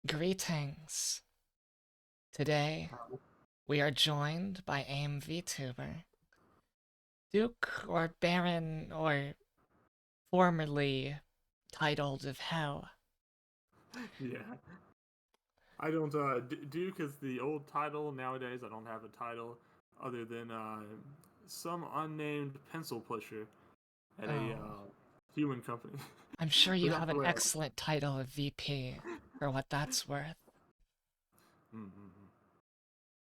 Greetings. Today, we are joined by AimVTuber, Duke or Baron or formerly titled of Hell. Yeah. I don't, Duke is the old title. Nowadays, I don't have a title other than some unnamed pencil pusher at a Oh, human company. I'm sure But you that's have the an way I. excellent title of VP, for what that's worth. Mm-hmm.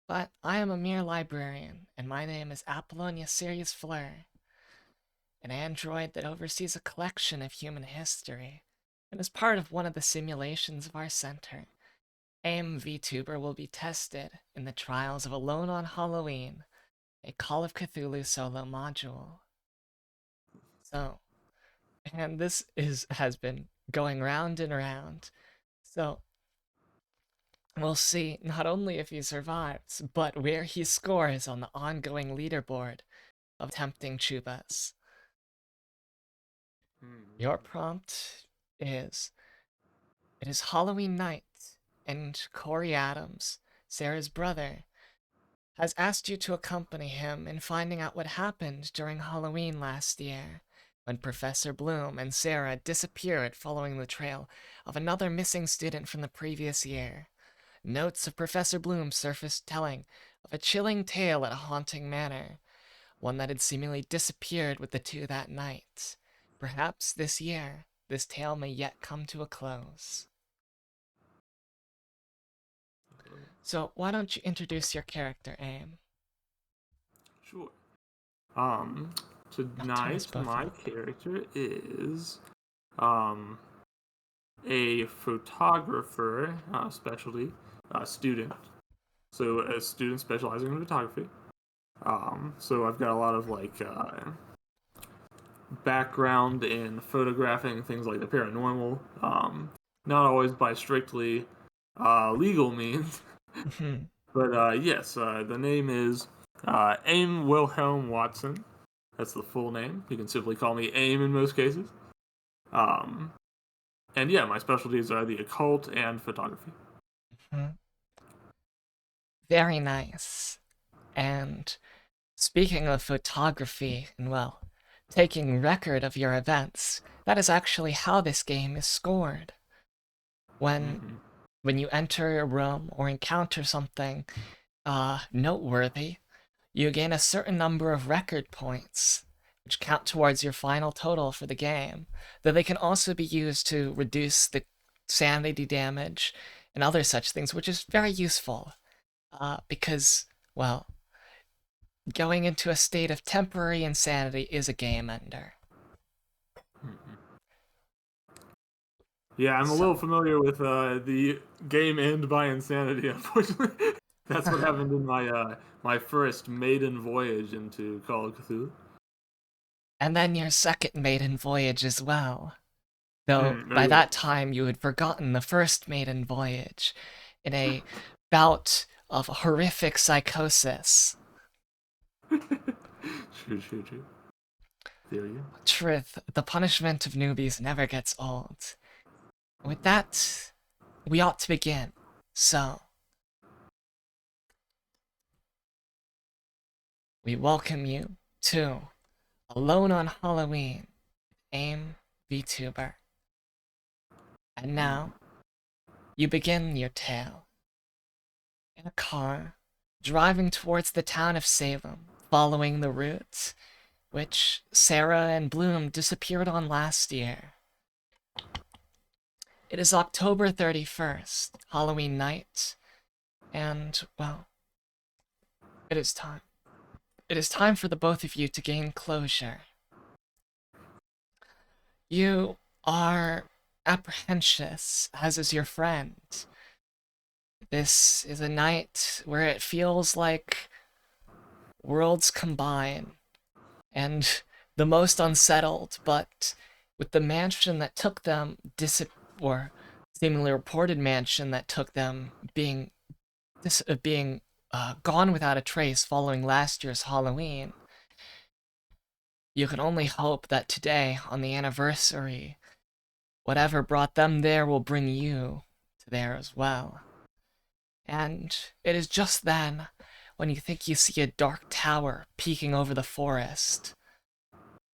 But I am a mere librarian, and my name is Apollonia Sirius Fleur, an android that oversees a collection of human history, and is part of one of the simulations of our center. AimVTuber will be tested in the trials of Alone on Halloween, a Call of Cthulhu solo module. So, and this has been going round and round. So, we'll see not only if he survives, but where he scores on the ongoing leaderboard of tempting Chubas. Your Mm-hmm. prompt is it is Halloween night, and Corey Adams, Sarah's brother, has asked you to accompany him in finding out what happened during Halloween last year, when Professor Bloom and Sarah disappeared following the trail of another missing student from the previous year. Notes of Professor Bloom surfaced telling of a chilling tale at a haunting manor, one that had seemingly disappeared with the two that night. Perhaps this year, this tale may yet come to a close. So, why don't you introduce your character, Aim? Sure. Um, I'll turn us Tonight both my on. character is um a photographer, specialty student. So a student specializing in photography. So I've got a lot of background in photographing things like the paranormal. Not always by strictly legal means, but yes, the name is Aim Wilhelm Watson. That's the full name. You can simply call me Aim in most cases. Um, and yeah, my specialties are the occult and photography. Very nice. And speaking of photography, and well, taking record of your events, that is actually how this game is scored. When Mm-hmm. when you enter a room or encounter something noteworthy, you gain a certain number of record points, which count towards your final total for the game, though they can also be used to reduce the sanity damage and other such things, which is very useful. Because, well, going into a state of temporary insanity is a game ender. Mm-hmm. Yeah, I'm a So, little familiar with the game end by insanity. Unfortunately, that's what happened in my first maiden voyage into Call of Cthulhu. and then your second maiden voyage as well. Though Mm, oh by yeah. that time you had forgotten the first maiden voyage in a bout of horrific psychosis. True, true, true. There you Truth, the punishment of newbies never gets old. With that, we ought to begin. So, we welcome you to Alone on Halloween, AIM VTuber. And go. now, you begin your tale in a car, driving towards the town of Salem, following the route which Sarah and Bloom disappeared on last year. It is October 31st, Halloween night, and, well, it is time. It is time for the both of you to gain closure. You are apprehensive, as is your friend. This is a night where it feels like worlds combine, and the most unsettled, but with the mansion that took them or seemingly reported mansion that took them being gone without a trace following last year's Halloween. You can only hope that today, on the anniversary, whatever brought them there will bring you to there as well. And it is just then when you think you see a dark tower peeking over the forest.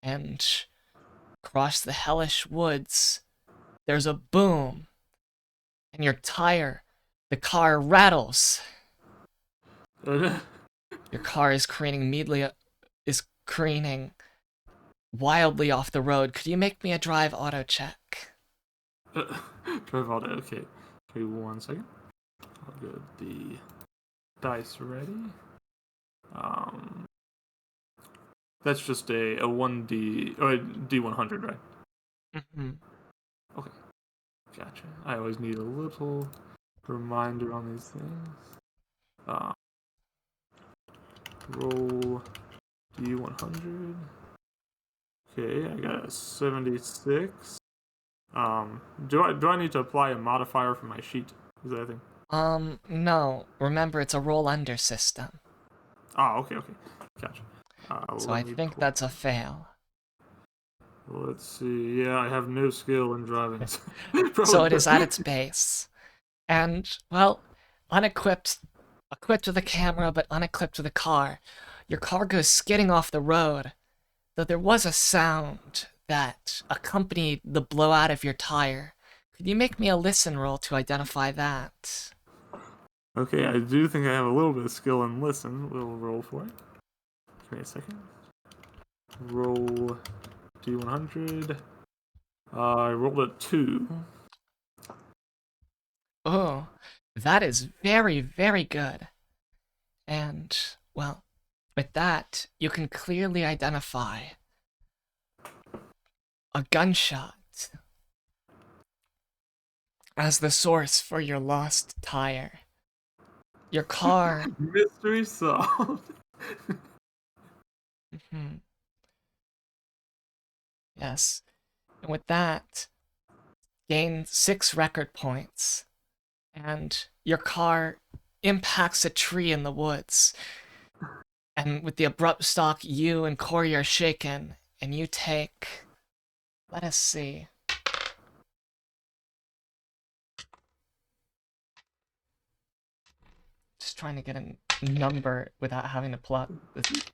And across the hellish woods, there's a boom, and your tire, the car rattles. Your car is careening wildly off the road. Could you make me a drive auto check? Drive auto, okay. Give me 1 second. I'll get the dice ready. That's just a 1D, or a D100, right? Mm-hmm. Okay, gotcha. I always need a little reminder on these things. Roll D100. Okay, I got a 76. Do I need to apply a modifier for my sheet? Is that a thing? No. Remember, it's a roll under system. Ah, okay, gotcha. So I think that's a fail. Let's see. Yeah, I have no skill in driving. So it is at its base. And, well, equipped with a camera, but unequipped with a car. Your car goes skidding off the road, though there was a sound that accompanied the blowout of your tire. Could you make me a listen roll to identify that? Okay, I do think I have a little bit of skill in listen. We'll roll for it. Give me a second. Roll D100. I rolled a 2. Oh, that is very, very good. And, well, with that, you can clearly identify a gunshot as the source for your lost tire. Your car. Mystery solved. Mhm. Yes. And with that, gain 6 record points. And your car impacts a tree in the woods. And with the abrupt stop, you and Corey are shaken, and you take. Let us see. Just trying to get a number without having to plot this.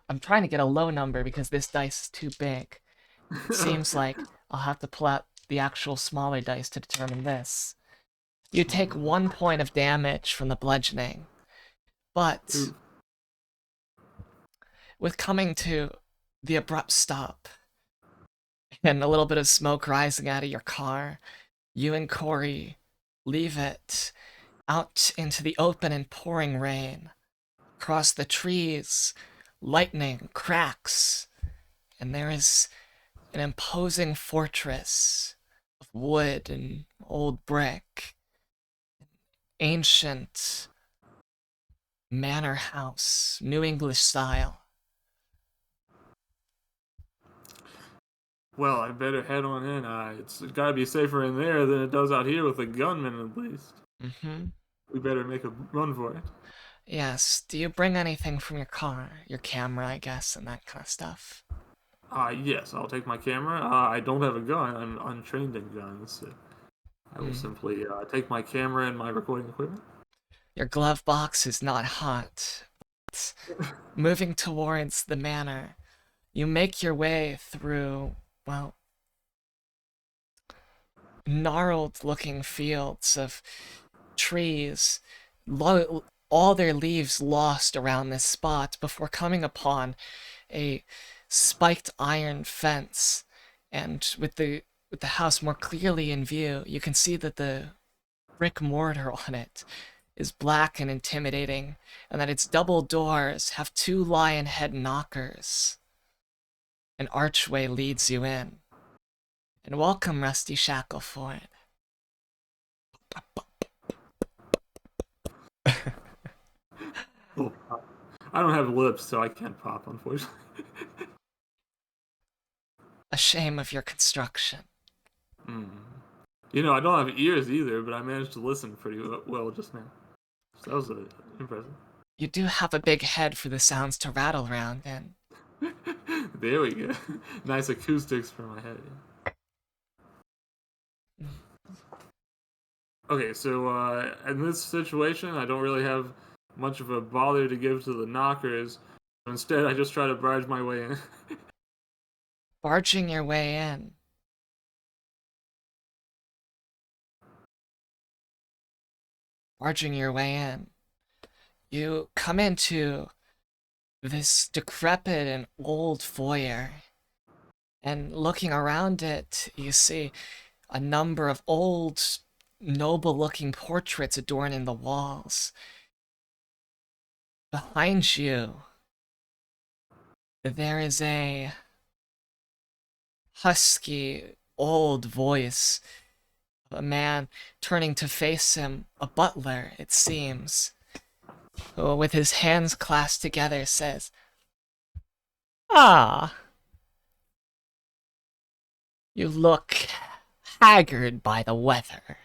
I'm trying to get a low number because this dice is too big. It seems like I'll have to pull out the actual smaller dice to determine this. You take 1 point of damage from the bludgeoning, but with coming to the abrupt stop and a little bit of smoke rising out of your car, you and Corey leave it out into the open and pouring rain. Across the trees, lightning cracks, and there is an imposing fortress of wood and old brick, ancient manor house, New English style. Well, I better head on in. It's got to be safer in there than it does out here with a gunman, at least. Mm-hmm. We better make a run for it. Yes. Do you bring anything from your car? Your camera, I guess, and that kind of stuff. Yes, I'll take my camera. I don't have a gun. I'm untrained in guns. So I will simply take my camera and my recording equipment. Your glove box is not hot. Moving towards the manor, you make your way through, well, gnarled looking fields of trees, all their leaves lost around this spot before coming upon a spiked iron fence. And with the house more clearly in view, you can see that the brick mortar on it is black and intimidating, and that its double doors have 2 lion head knockers. An archway leads you in. And welcome, Rusty Shackleford. Oh, I don't have lips, so I can't pop, unfortunately. A shame of your construction. You know, I don't have ears either, but I managed to listen pretty well just now. So that was impressive. You do have a big head for the sounds to rattle around in. There we go. Nice acoustics for my head. Okay, so in this situation, I don't really have much of a bother to give to the knockers. Instead, I just try to barge my way in. Barging your way in. Barging your way in. You come into this decrepit and old foyer, and looking around it, you see a number of old, noble-looking portraits adorning the walls. Behind you, there is a husky, old voice of a man turning to face him, a butler, it seems, who, with his hands clasped together, says, "Ah, you look haggard by the weather."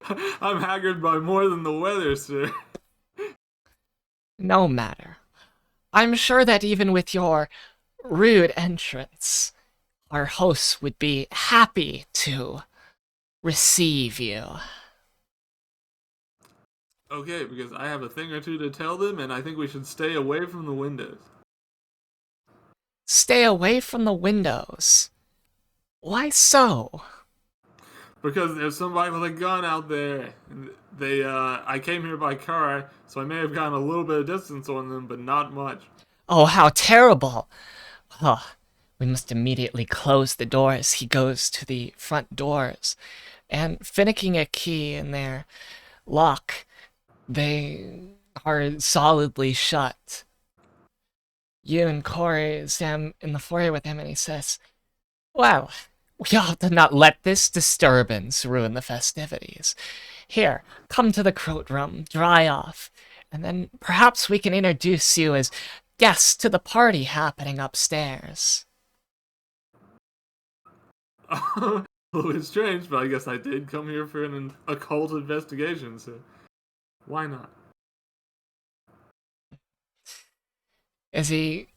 I'm haggard by more than the weather, sir. No matter. I'm sure that even with your rude entrance, our hosts would be happy to receive you. Okay, because I have a thing or two to tell them, and I think we should stay away from the windows. Stay away from the windows. Why so? Because there's somebody with a gun out there. I came here by car, so I may have gotten a little bit of distance on them, but not much. Oh, how terrible! Oh, we must immediately close the doors. He goes to the front doors, and finicking a key in their lock, they are solidly shut. You and Corey stand in the foyer with him, and he says, "Well, we ought to not let this disturbance ruin the festivities. Here, come to the coat room, dry off, and then perhaps we can introduce you as guests to the party happening upstairs." A little bit strange, but I guess I did come here for an occult investigation, so why not? As he,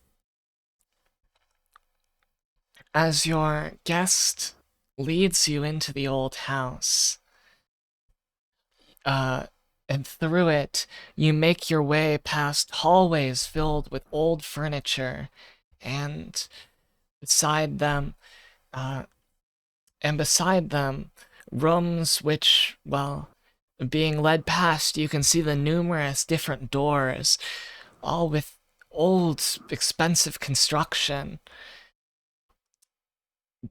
as your guest leads you into the old house, uh, and through it, you make your way past hallways filled with old furniture, and beside them, uh, rooms which, well, being led past, you can see the numerous different doors, all with old, expensive construction.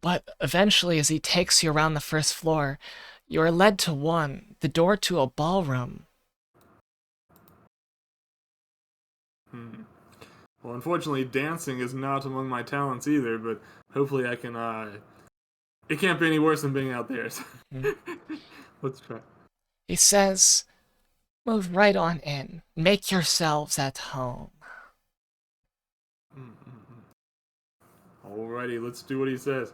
But eventually, as he takes you around the first floor, you are led to one, the door to a ballroom. Hmm. Well, unfortunately, dancing is not among my talents either, but hopefully I can, it can't be any worse than being out there. So Hmm. let's try. He says, "Move right on in. Make yourselves at home." Mm-mm-mm. Alrighty, let's do what he says.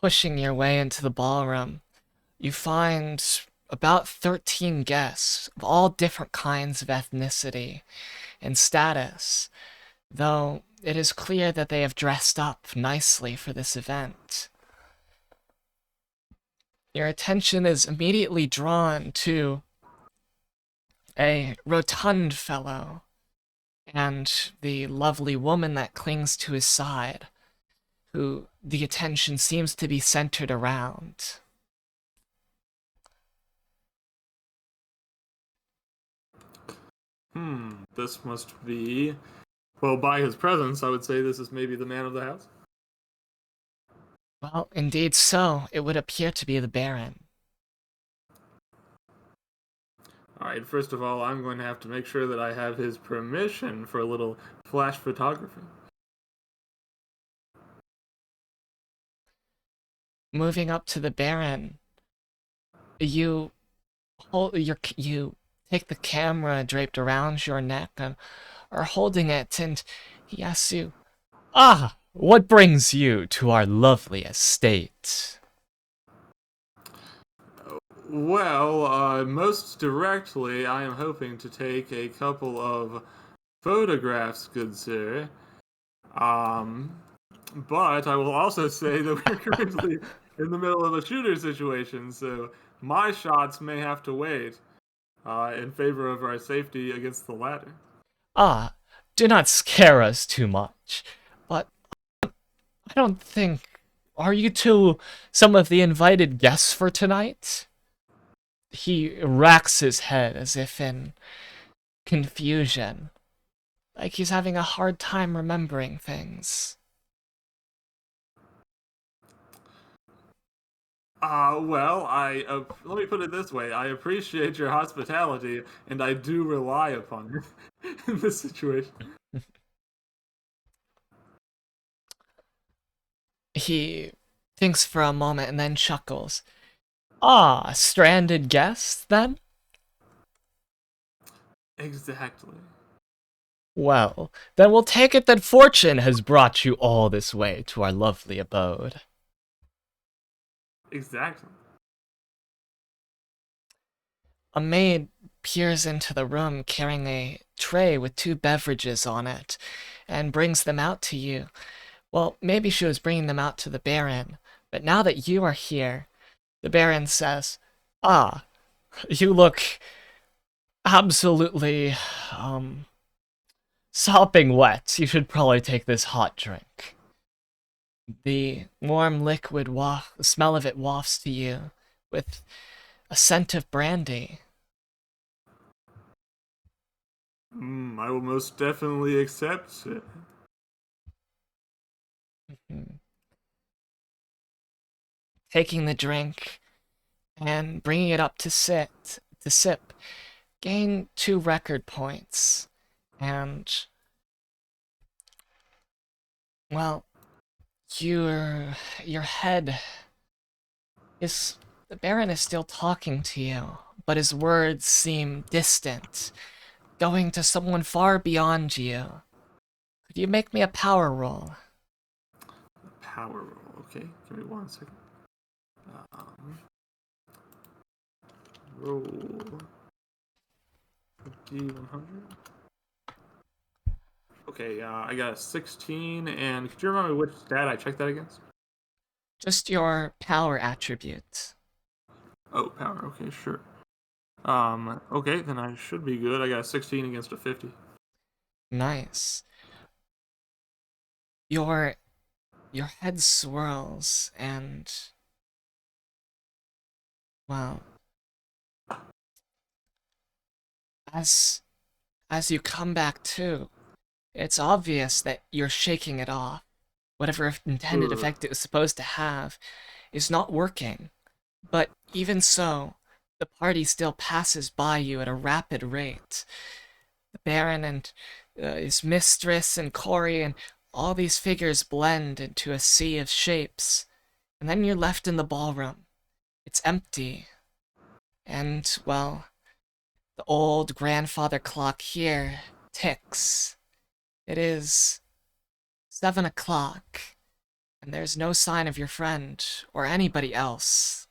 Pushing your way into the ballroom, you find about 13 guests of all different kinds of ethnicity and status, though it is clear that they have dressed up nicely for this event. Your attention is immediately drawn to a rotund fellow and the lovely woman that clings to his side, who the attention seems to be centered around. This must be. Well, by his presence, I would say this is maybe the man of the house. Well, indeed so. It would appear to be the Baron. Alright, first of all, I'm going to have to make sure that I have his permission for a little flash photography. Moving up to the Baron, you you take the camera draped around your neck and are holding it, and he asks you, "Ah, what brings you to our lovely estate?" Well, most directly, I am hoping to take a couple of photographs, good sir. Um, but I will also say that we're currently in the middle of a shooter situation, so my shots may have to wait in favor of our safety against the latter. Ah, do not scare us too much. But I don't think. Are you two some of the invited guests for tonight? He racks his head as if in confusion, like he's having a hard time remembering things. Well, let me put it this way: I appreciate your hospitality, and I do rely upon it in this situation. He thinks for a moment and then chuckles. Ah, stranded guests, then? Exactly. Well, then we'll take it that fortune has brought you all this way to our lovely abode. Exactly. A maid peers into the room carrying a tray with two beverages on it and brings them out to you. Well, maybe she was bringing them out to the Baron, but now that you are here, the Baron says, Ah, you look absolutely, sopping wet. You should probably take this hot drink. The warm liquid the smell of it wafts to you with a scent of brandy. I will most definitely accept it. Mhm. Taking the drink and bringing it up to sip, gain 2 record points. And, well, your head is. The Baron is still talking to you, but his words seem distant, going to someone far beyond you. Could you make me a power roll? Power roll. Okay, give me 1 second. Um, roll D100. Okay, I got a 16, and could you remember which stat I checked that against? Just your power attribute. Oh, power. Okay, sure. Okay, then I should be good. I got a 16 against a 50. Nice. Your your head swirls and, well, as as you come back to, it's obvious that you're shaking it off. Whatever intended Ugh. effect it was supposed to have is not working. But even so, the party still passes by you at a rapid rate. The Baron and his mistress and Corey and all these figures blend into a sea of shapes. And then you're left in the ballroom. It's empty. And, well, the old grandfather clock here ticks. It is 7 o'clock, and there's no sign of your friend or anybody else.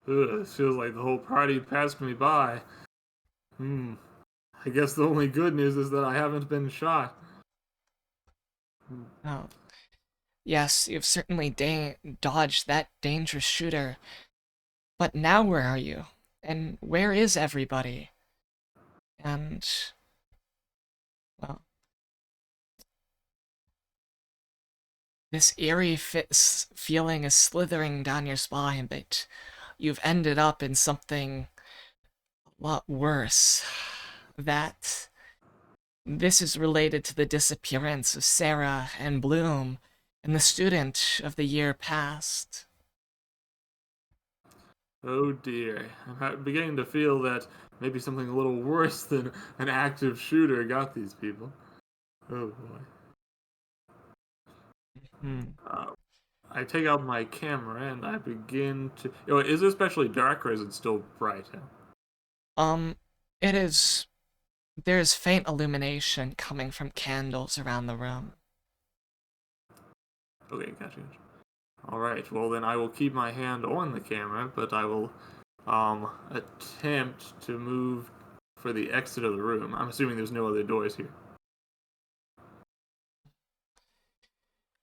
Ugh, this feels like the whole party passed me by. Hmm. I guess the only good news is that I haven't been shot. Oh, yes, you've certainly dodged that dangerous shooter. But now where are you? And where is everybody? And, well, this eerie feeling is slithering down your spine, but you've ended up in something a lot worse. That this is related to the disappearance of Sarah and Bloom and the student of the year past. Oh dear. I'm beginning to feel that maybe something a little worse than an active shooter got these people. Oh boy. Hmm. Uh, I take out my camera and I begin to. Oh, is it especially dark or is it still bright? Um, it is. There's faint illumination coming from candles around the room. Okay, gotcha. All right. Well, then I will keep my hand on the camera, but I will attempt to move for the exit of the room. I'm assuming there's no other doors here.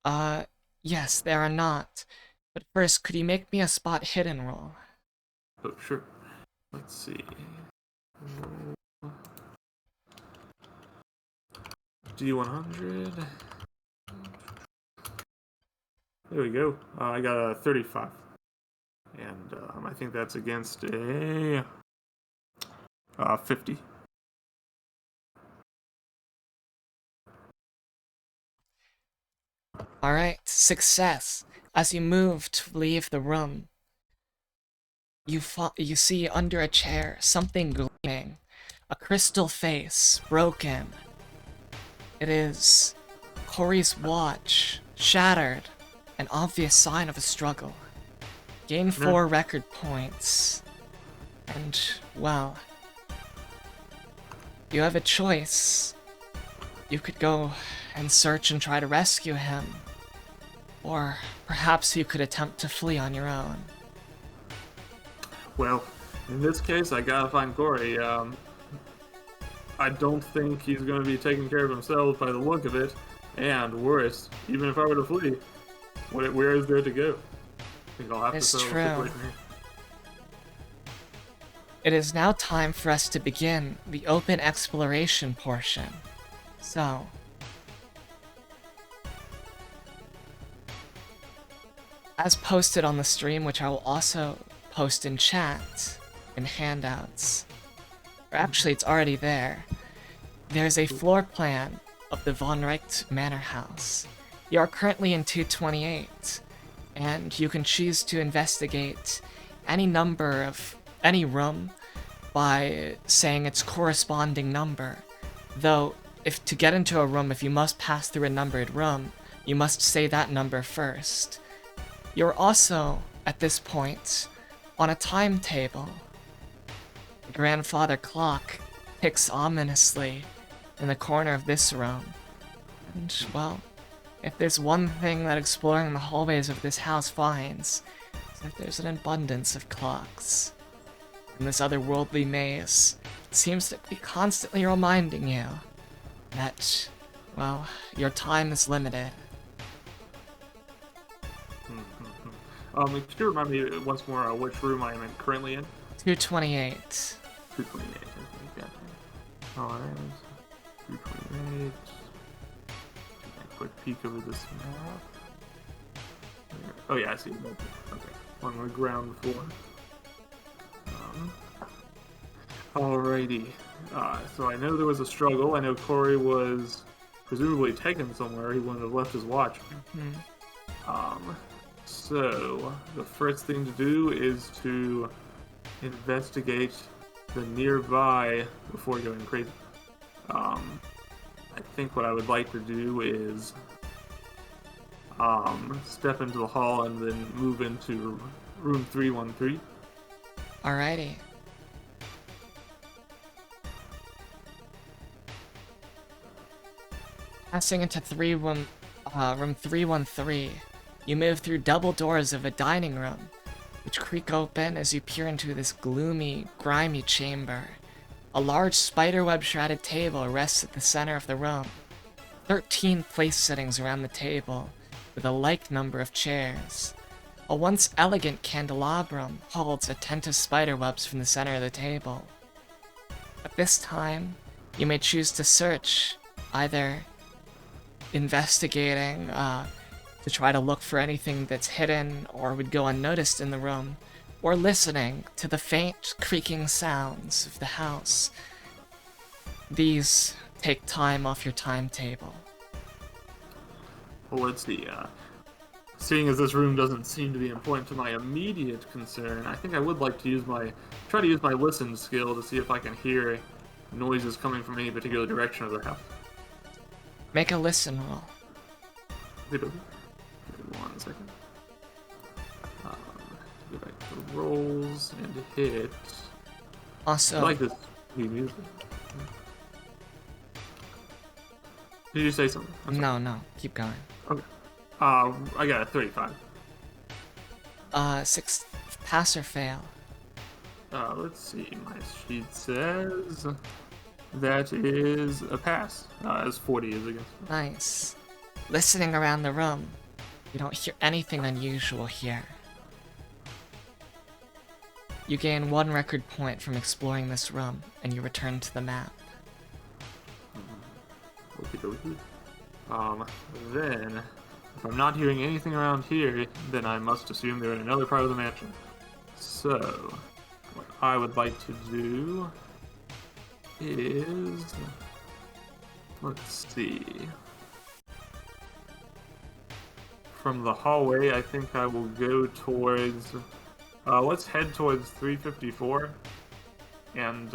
Uh, Yes, there are not. But first, could you make me a spot hidden roll? Oh, sure. Let's see. D100. There we go. I got a 35. And I think that's against a 50. Alright, success. As you move to leave the room, you see under a chair something gleaming. A crystal face, broken. It is Corey's watch, shattered, an obvious sign of a struggle. Gain 4 record points. And, well, you have a choice. You could go and search and try to rescue him. Or perhaps you could attempt to flee on your own. Well, in this case, I gotta find Corey. I don't think he's gonna be taking care of himself by the look of it. And worse, even if I were to flee, where is there to go? I think I'll have It's to settle the true. situation here. It is now time for us to begin the open exploration portion. So, as posted on the stream, which I will also post in chat, in handouts, or actually it's already there, there's a floor plan of the Von Reicht Manor House. You are currently in 228, and you can choose to investigate any number of any room by saying its corresponding number. Though, if to get into a room, if you must pass through a numbered room, you must say that number first. You're also, at this point, on a timetable. The grandfather clock ticks ominously in the corner of this room. And, well, if there's one thing that exploring the hallways of this house finds, it's that there's an abundance of clocks. In this otherworldly maze, it seems to be constantly reminding you that, well, your time is limited. Could you remind me once more which room I am currently in? 228. 228. I think. Alright. 228. A quick peek over this map. Oh yeah, I see. Okay. On the ground floor. Alrighty. So I know there was a struggle. I know Corey was presumably taken somewhere. He wouldn't have left his watch. So the first thing to do is to investigate the nearby before going crazy. I think what I would like to do is step into the hall and then move into room 313. Alrighty. Passing into room 313, you move through double doors of a dining room, which creak open as you peer into this gloomy, grimy chamber. A large spiderweb shrouded table rests at the center of the room. 13 place settings around the table, with a like number of chairs. A once elegant candelabrum holds attentive spiderwebs from the center of the table. At this time, you may choose to search, either investigating to try to look for anything that's hidden or would go unnoticed in the room, or listening to the faint creaking sounds of the house. These take time off your timetable. Well, let's see. Seeing as this room doesn't seem to be important to my immediate concern, I think I would like to try to use my listen skill to see if I can hear noises coming from any particular direction of the house. Make a listen roll. Give me 1 second. Go back to rolls and hit. Also, I like this new music. Did you say something? no, keep going. Okay. I got a 35. 6, pass or fail. Let's see. My sheet says that is a pass. As 40 is against. Nice. Listening around the room, You don't hear anything unusual here. You gain 1 record point from exploring this room, and you return to the map. Okie dokie. Then, if I'm not hearing anything around here, then I must assume they're in another part of the mansion. So, what I would like to do is... Let's see. From the hallway, I think I will go towards... let's head towards 354 and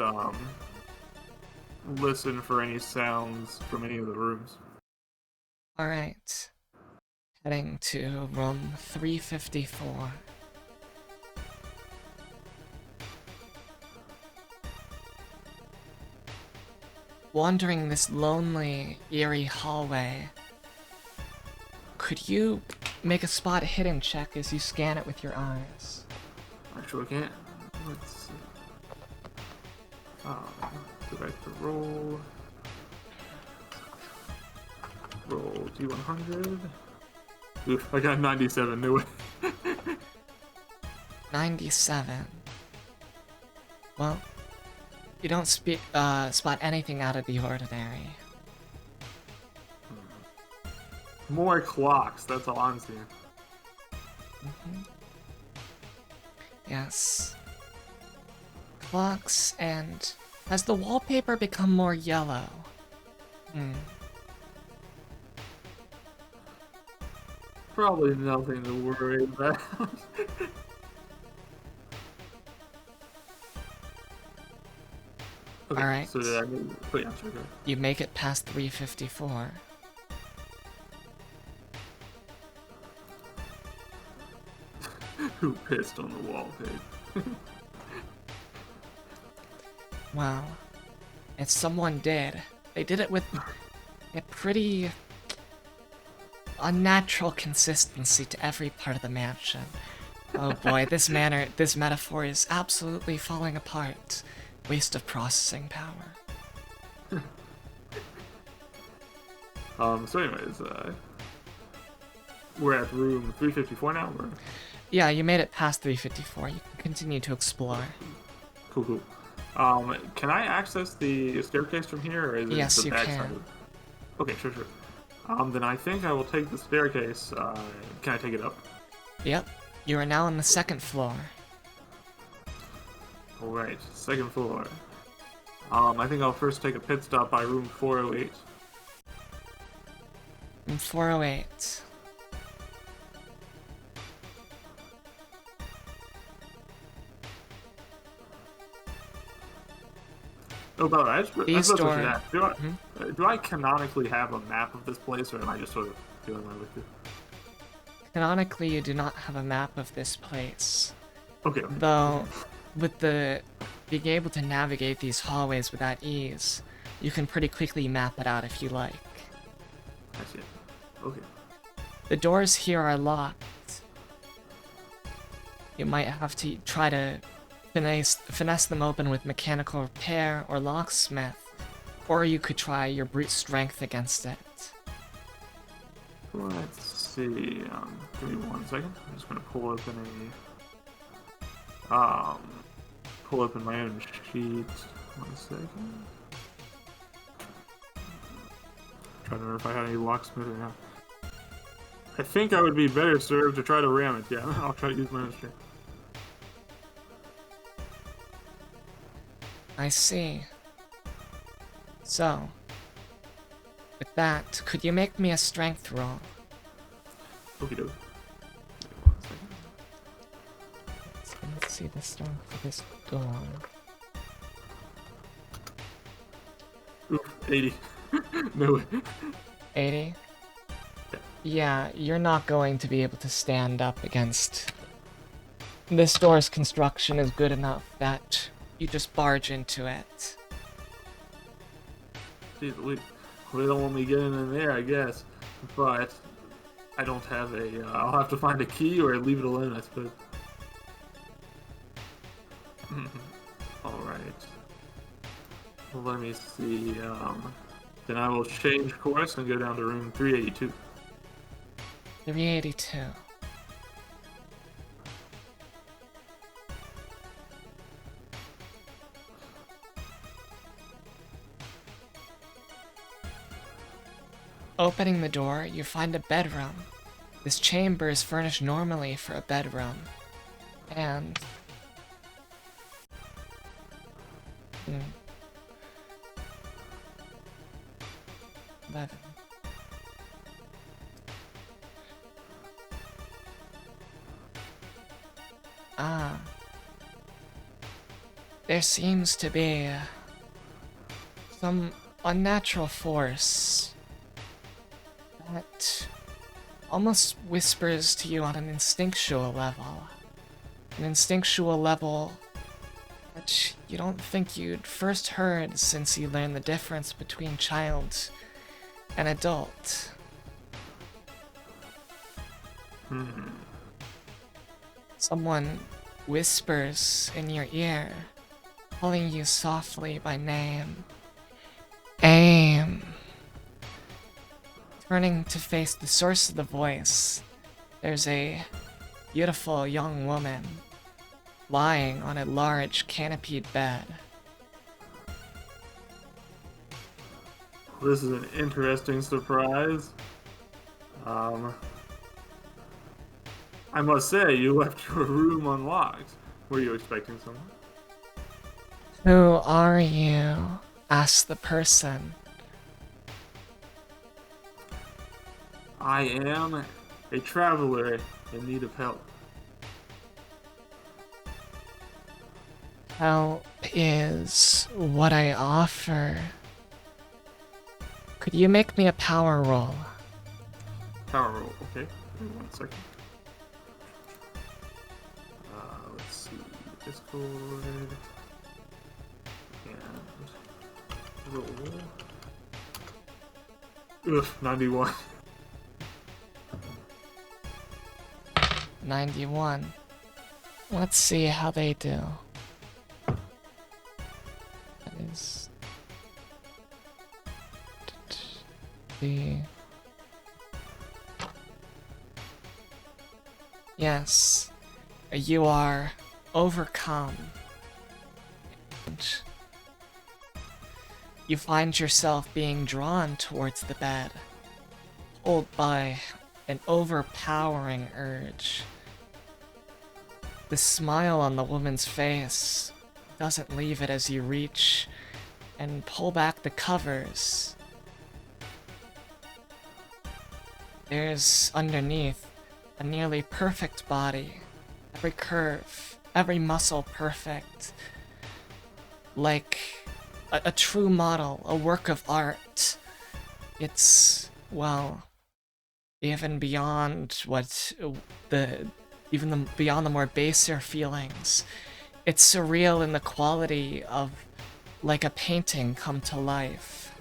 listen for any sounds from any of the rooms. Alright. Heading to room 354. Wandering this lonely, eerie hallway, could you make a spot hidden check as you scan it with your eyes? I sure can. Let's see. Go back to roll. Roll D100. Oof, I got 97. No way. 97. Well, you don't spot anything out of the ordinary. More clocks. That's all I'm seeing. Yes. Clocks, and has the wallpaper become more yellow? Probably nothing to worry about. Okay, Alright. so did I move? Oh, yeah, sure, go. You make it past 354. Who pissed on the wallpaper? Well, if someone did, they did it with a pretty unnatural consistency to every part of the mansion. Oh boy, this metaphor is absolutely falling apart. Waste of processing power. So anyways, we're at room 354 now, or? Yeah, you made it past 354. You can continue to explore. Cool. Can I access the staircase from here, or is it Yes, the you back can. side? Okay, sure. Then I think I will take the staircase. Can I take it up? Yep, you are now on the 2nd floor. Alright, 2nd floor. I think I'll first take a pit stop by room 408. Room 408. Oh, but I These should doors. ask. Do I canonically have a map of this place, or am I just sort of feeling my way through? Canonically, you do not have a map of this place. Okay. Though, with the being able to navigate these hallways with that ease, you can pretty quickly map it out if you like. I see. Okay. The doors here are locked. You might have to try to finesse them open with mechanical repair or locksmith, or you could try your brute strength against it. Let's see. Give me 1 second. I'm just gonna pull open my own sheet. 1 second. Trying to remember if I had any locksmith or not. I think I would be better served to try to ram it. Yeah, I'll try to use my own strength. I see. So, with that, could you make me a strength roll? Okie doke. 1 second. Let's see the strength for this door. Oof, 80. No way. 80? Yeah, you're not going to be able to stand up against... This door's construction is good enough that you just barge into it. Jeez, they don't want me getting in there, I guess. But I don't have a. I'll have to find a key or leave it alone, I suppose. Alright. Let me see. Then I will change course and go down to room 382. 382. Opening the door, you find a bedroom. This chamber is furnished normally for a bedroom. And... 11. Ah. There seems to be some unnatural force that almost whispers to you on an instinctual level. An instinctual level that you don't think you'd first heard since you learned the difference between child and adult. Someone whispers in your ear, calling you softly by name. Aim. Turning to face the source of the voice, there's a beautiful young woman lying on a large canopied bed. This is an interesting surprise. I must say, you left your room unlocked. Were you expecting someone? Who are you? Asked the person. I am a traveler in need of help. Help is what I offer. Could you make me a power roll? Power roll, okay. Give me 1 second. Let's see. Discord. And roll. Ugh, 91. 91. Let's see how they do. That is... the... Yes. You are overcome. And you find yourself being drawn towards the bed, pulled by an overpowering urge. The smile on the woman's face doesn't leave it as you reach and pull back the covers. There's underneath a nearly perfect body, every curve, every muscle perfect, like a true model, a work of art. It's, well, even beyond what beyond the more baser feelings. It's surreal in the quality of like a painting come to life.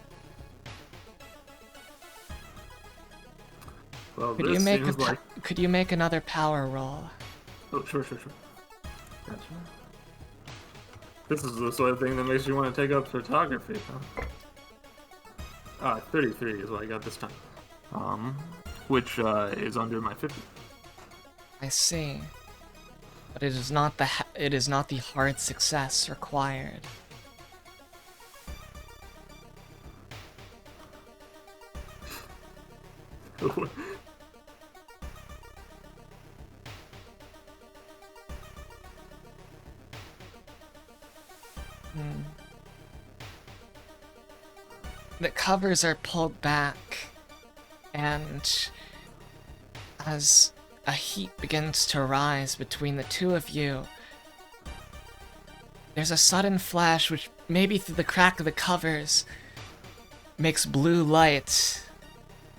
Well, Could you make another power roll? Oh, sure. Gotcha. This is the sort of thing that makes you want to take up photography, huh? 33 is what I got this time. Which is under my 50. I see. But it is not the hard success required. The covers are pulled back, and as a heat begins to rise between the two of you, there's a sudden flash which, maybe through the crack of the covers, makes blue light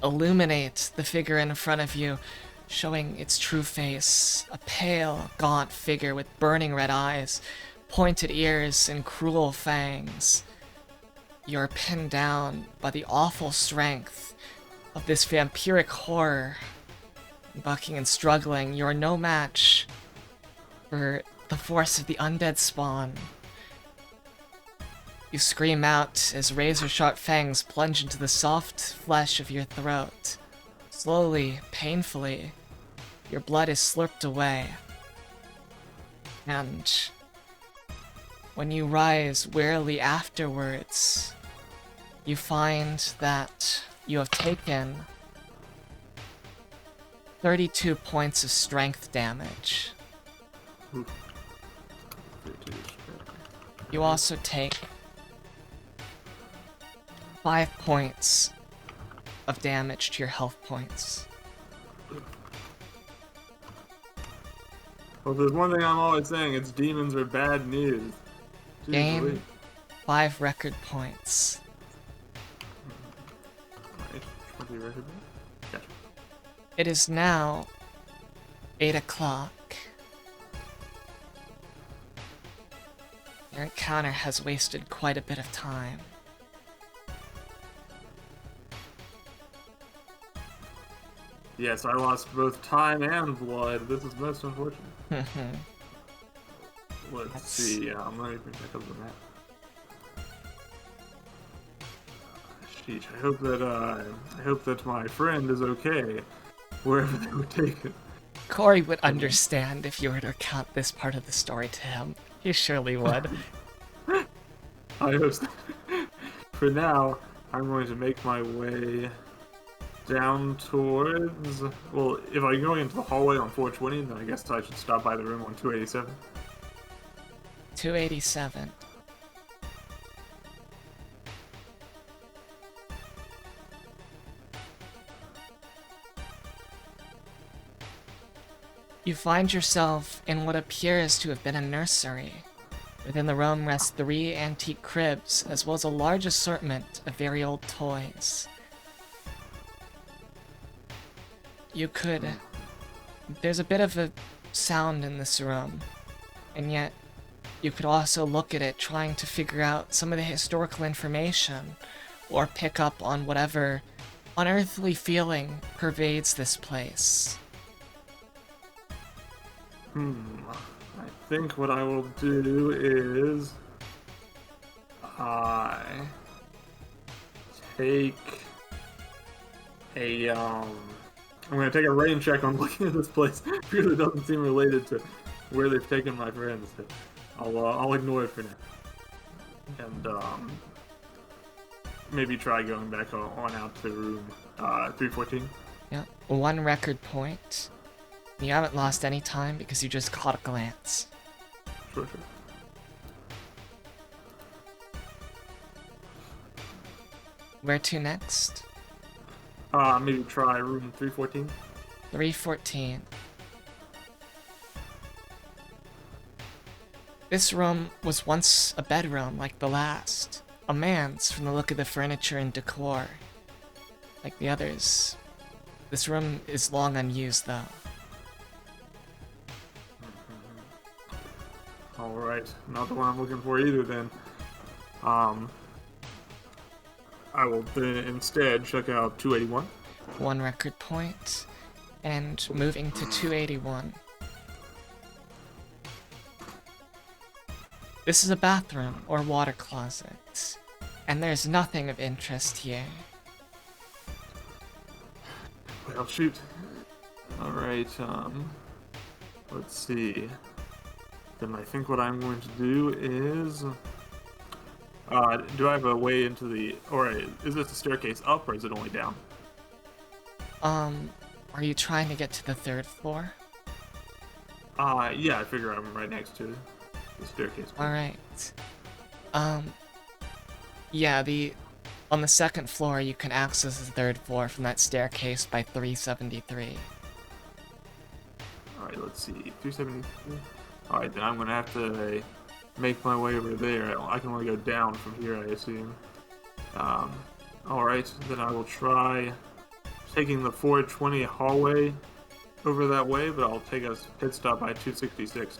illuminate the figure in front of you, showing its true face, a pale, gaunt figure with burning red eyes, pointed ears, and cruel fangs. You're pinned down by the awful strength of this vampiric horror. Bucking and struggling, you're no match for the force of the undead spawn. You scream out as razor-sharp fangs plunge into the soft flesh of your throat, Slowly, painfully, your blood is slurped away. And when you rise wearily afterwards, you find that you have taken 32 points of strength damage. You also take 5 points of damage to your health points. Well, there's one thing I'm always saying, it's demons are bad news. Jeez Gain Louise. 5 record points. Alright, 20 record points. Gotcha. It is now 8 o'clock. Your encounter has wasted quite a bit of time. Yes, I lost both time and blood. This is most unfortunate. Let's see. Let me bring back up the map. Sheesh. I hope that my friend is okay wherever they were taken. Corey would understand if you were to recount this part of the story to him. He surely would. I hope so. For now, I'm going to make my way down towards... Well, if I'm going into the hallway on 420, then I guess I should stop by the room on 287. 287. You find yourself in what appears to have been a nursery. Within the room rest 3 antique cribs, as well as a large assortment of very old toys. There's a bit of a sound in this room, and yet you could also look at it trying to figure out some of the historical information, or pick up on whatever unearthly feeling pervades this place. I think what I will do is... I take a, I'm gonna take a rain check on looking at this place. Because it doesn't seem related to where they've taken my friends. I'll ignore it for now. And, maybe try going back on out to room, 314. Yeah, 1 record point. You haven't lost any time because you just caught a glance. Sure. Where to next? Maybe try room 314. 314. This room was once a bedroom like the last. A man's from the look of the furniture and decor. Like the others. This room is long unused though. Alright, not the one I'm looking for either then. I will then instead check out 281. 1 record point. And moving to 281. This is a bathroom or water closet. And there's nothing of interest here. Well, shoot. Alright, let's see. Then I think what I'm going to do is... do I have a way into the... Or is this a staircase up, or is it only down? Are you trying to get to the 3rd floor? Yeah, I figure I'm right next to the staircase. Alright. Yeah, on the 2nd floor, you can access the 3rd floor from that staircase by 373. Alright, let's see. 373. Alright, then I'm gonna have to make my way over there. I can only go down from here, I assume. Alright, then I will try taking the 420 hallway over that way, but I'll take a pit stop by 266.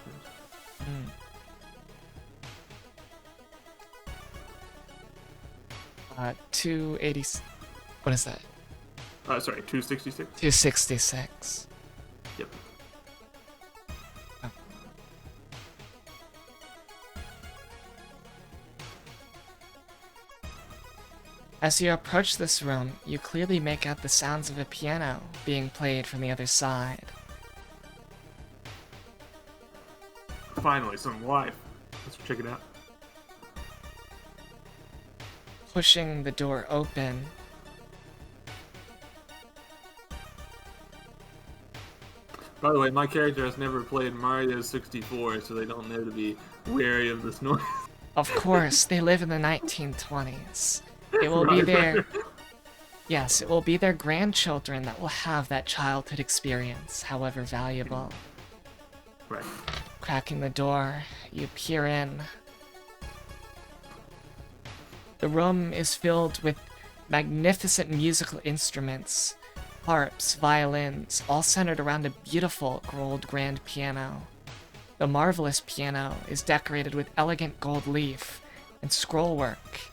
280... What is that? Sorry, 266? 266. Yep. As you approach this room, you clearly make out the sounds of a piano being played from the other side. Finally, some life. Let's check it out. Pushing the door open, By the way, my character has never played Mario 64, so they don't know to be wary of this noise. of course, they live in the 1920s. It will be Right, their... right. Yes, it will be their grandchildren that will have that childhood experience, however valuable. Right. Cracking the door, you peer in. The room is filled with magnificent musical instruments, harps, violins, all centered around a beautiful gold grand piano. The marvelous piano is decorated with elegant gold leaf and scrollwork,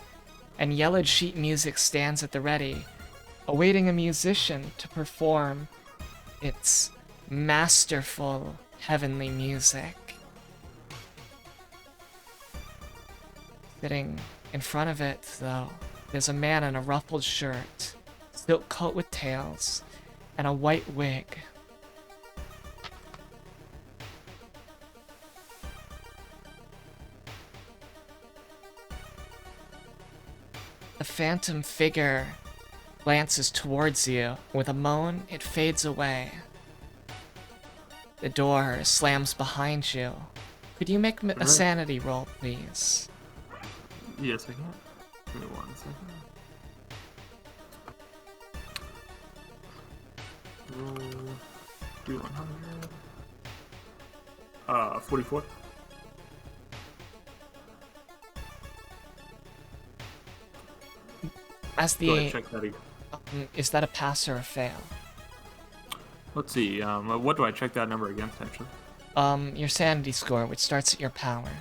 and yellowed sheet music stands at the ready, awaiting a musician to perform its masterful, heavenly music. Sitting in front of it, though, there's a man in a ruffled shirt, silk coat with tails, and a white wig. The phantom figure glances towards you. With a moan, it fades away. The door slams behind you. Could you make a sanity roll, please? Yes, I can. Give me 1 second. Roll. Do 100. 44. As Go ahead, the... check that again. Is that a pass or a fail? Let's see. What do I check that number against, actually? Your sanity score, which starts at your power.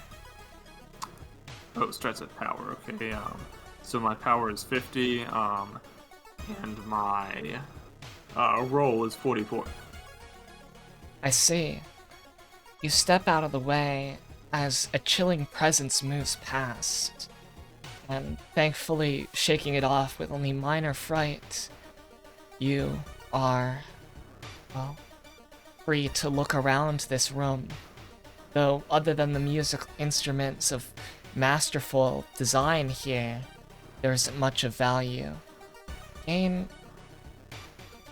Oh, it starts at power. Okay. So my power is 50. And my roll is 44. I see. You step out of the way as a chilling presence moves past, and thankfully shaking it off with only minor fright, you are, well, free to look around this room. Though, other than the musical instruments of masterful design here, there isn't much of value. Gain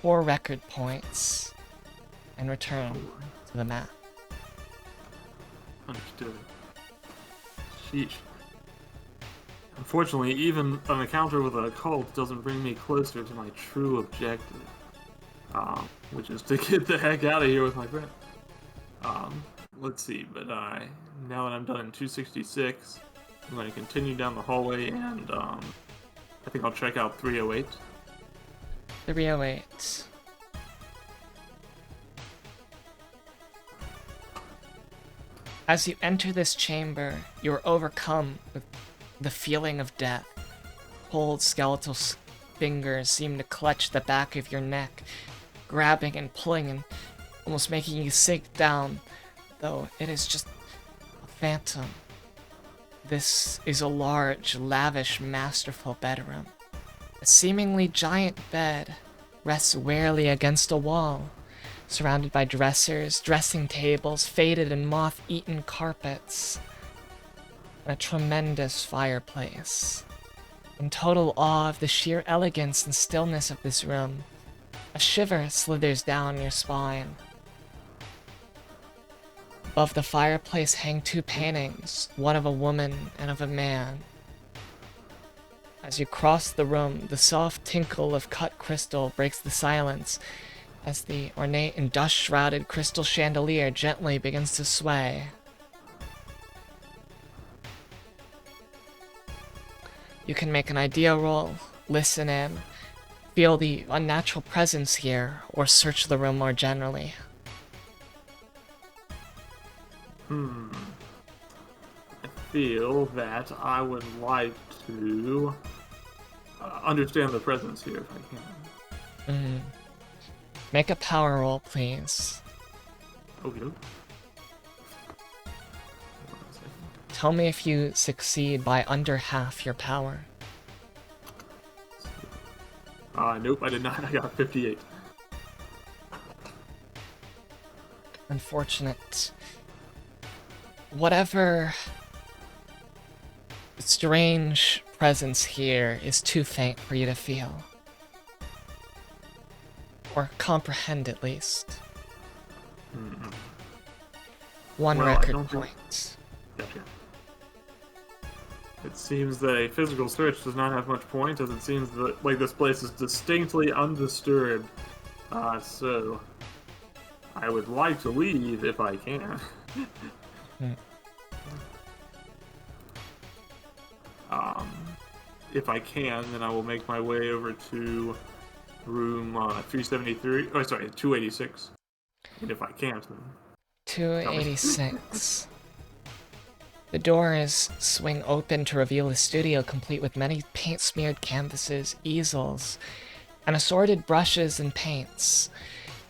4 record points and return to the map. Understood. Sheesh. Unfortunately, even an encounter with a cult doesn't bring me closer to my true objective, which is to get the heck out of here with my friend. Let's see, but now that I'm done in 266, I'm going to continue down the hallway, and I think I'll check out 308. 308. As you enter this chamber, you are overcome with the feeling of death. Cold skeletal fingers seem to clutch the back of your neck, grabbing and pulling and almost making you sink down, though it is just a phantom. This is a large, lavish, masterful bedroom. A seemingly giant bed rests warily against a wall, surrounded by dressers, dressing tables, faded and moth-eaten carpets, and a tremendous fireplace. In total awe of the sheer elegance and stillness of this room, a shiver slithers down your spine. Above the fireplace hang 2 paintings, one of a woman and of a man. As you cross the room, the soft tinkle of cut crystal breaks the silence as the ornate and dust-shrouded crystal chandelier gently begins to sway. You can make an idea roll, listen in, feel the unnatural presence here, or search the room more generally. I feel that I would like to understand the presence here if I can. Make a power roll, please. Okay. Tell me if you succeed by under half your power. Nope, I did not. I got 58. Unfortunate. Whatever strange presence here is too faint for you to feel. Or comprehend, at least. One Well, record point. Gotcha. It seems that a physical search does not have much point, as it seems that like this place is distinctly undisturbed. So I would like to leave if I can. If I can, then I will make my way over to room 373. Oh, sorry, 286. And if I can't, then 286. The doors swing open to reveal a studio complete with many paint-smeared canvases, easels, and assorted brushes and paints.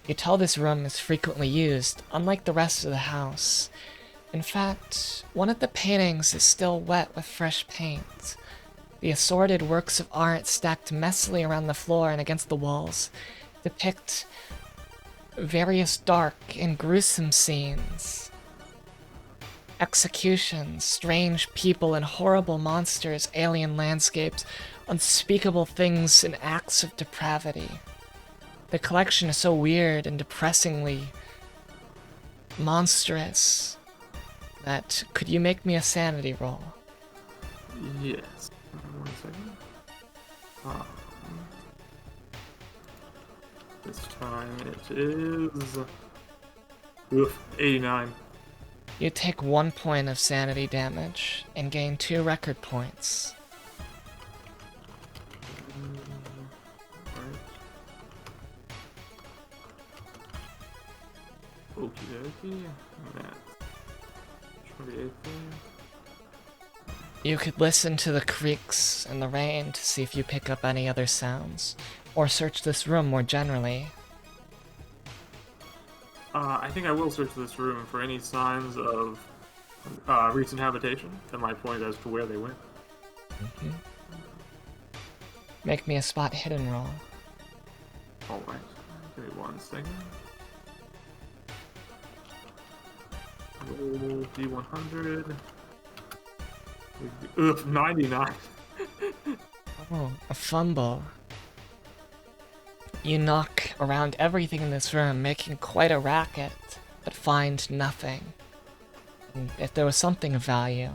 You tell this room is frequently used, unlike the rest of the house. In fact, one of the paintings is still wet with fresh paint. The assorted works of art stacked messily around the floor and against the walls depict various dark and gruesome scenes. Executions, strange people and horrible monsters, alien landscapes, unspeakable things and acts of depravity. The collection is so weird and depressingly monstrous that could you make me a sanity roll? yes. 1 second. This time it is 89. You take 1 point of sanity damage and gain 2 record points. Okie dokie. That's 28 there. You could listen to the creaks and the rain to see if you pick up any other sounds, or search this room more generally. I think I will search this room for any signs of recent habitation that might point as to where they went. Make me a spot hidden roll. Alright, give me 1 second. Roll D100. 99. Oh, a fumble. You knock around everything in this room, making quite a racket, but find nothing. And if there was something of value,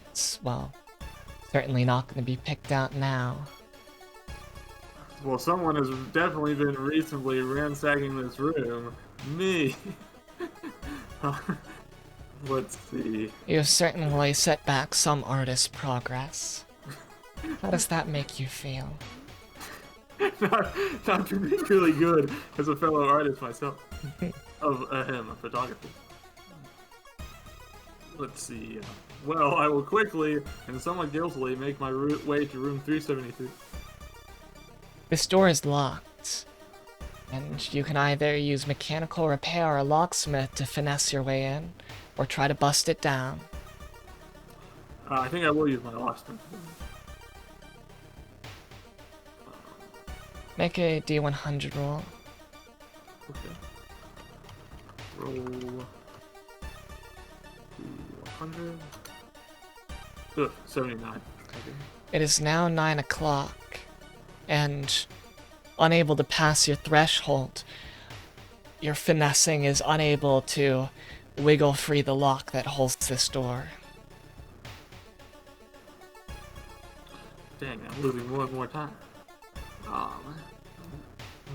it's, well, certainly not going to be picked out now. Well, someone has definitely been recently ransacking this room. Me. Let's see. You've certainly set back some artist's progress. How does that make you feel? not particularly good as a fellow artist myself. Of him, a photographer. Let's see. Well, I will quickly and somewhat guiltily make my way to room 373. This door is locked, and you can either use mechanical repair or a locksmith to finesse your way in, or try to bust it down. I think I will use my locksmith. Make a D100 roll. Okay. Roll 100. 79. Okay. It is now 9 o'clock, and unable to pass your threshold, your finessing is unable to wiggle free the lock that holds this door. Dang, I'm losing more and more time.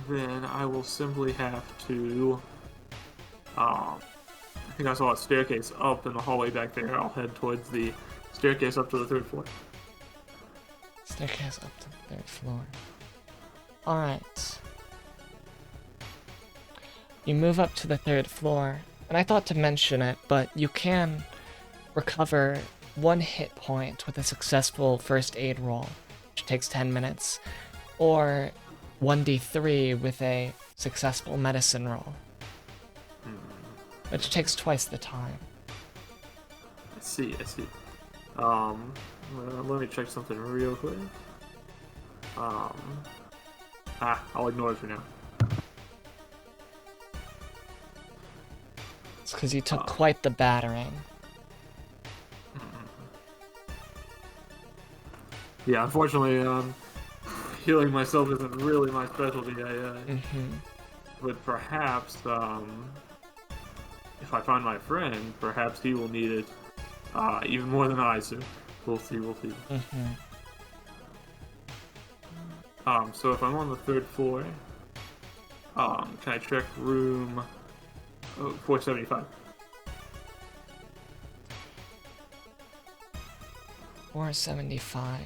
Then I will simply have to. I think I saw a staircase up in the hallway back there. I'll head towards the staircase up to the 3rd floor. Staircase up to the 3rd floor. Alright. You move up to the 3rd floor, and I thought to mention it, but you can recover 1 hit point with a successful first aid roll, which takes 10 minutes, or 1d3 with a successful medicine roll, which takes twice the time. I see. Let me check something real quick. I'll ignore it for now. It's because you took quite the battering. Yeah, unfortunately, healing myself isn't really my specialty. But perhaps, if I find my friend, perhaps he will need it even more than I do. We'll see, we'll see. So if I'm on the 3rd floor, can I check room 475? 475.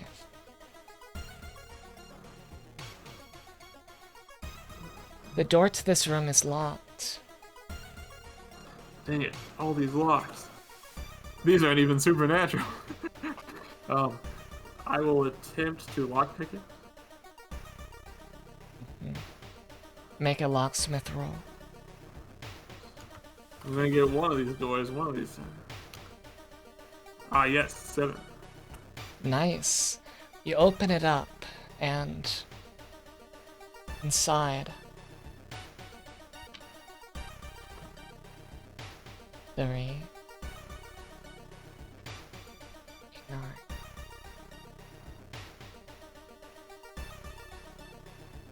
The door to this room is locked. Dang it, all these locks. These aren't even supernatural. I will attempt to lockpick it. Make a locksmith roll. I'm gonna get one of these doors, one of these. Yes, 7. Nice. You open it up, and inside, 3, 9.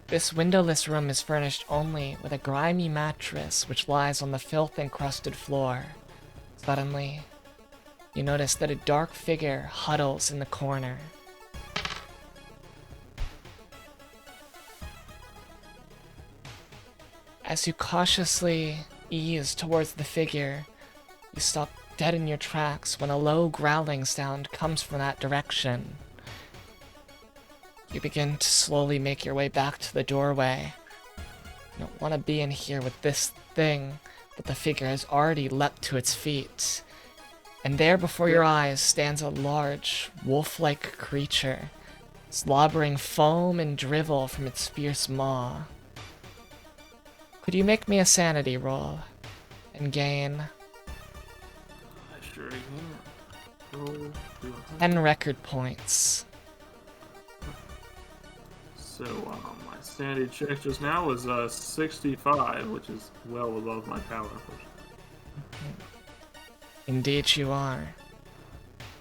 This windowless room is furnished only with a grimy mattress which lies on the filth-encrusted floor. Suddenly, you notice that a dark figure huddles in the corner. As you cautiously ease towards the figure, you stop dead in your tracks when a low growling sound comes from that direction. You begin to slowly make your way back to the doorway. You don't want to be in here with this thing, but the figure has already leapt to its feet. And there before your eyes stands a large, wolf-like creature, slobbering foam and drivel from its fierce maw. Could you make me a sanity roll and gain I sure can. 10 record points? So, my sanity check just now was 65, which is well above my power, unfortunately. Indeed you are.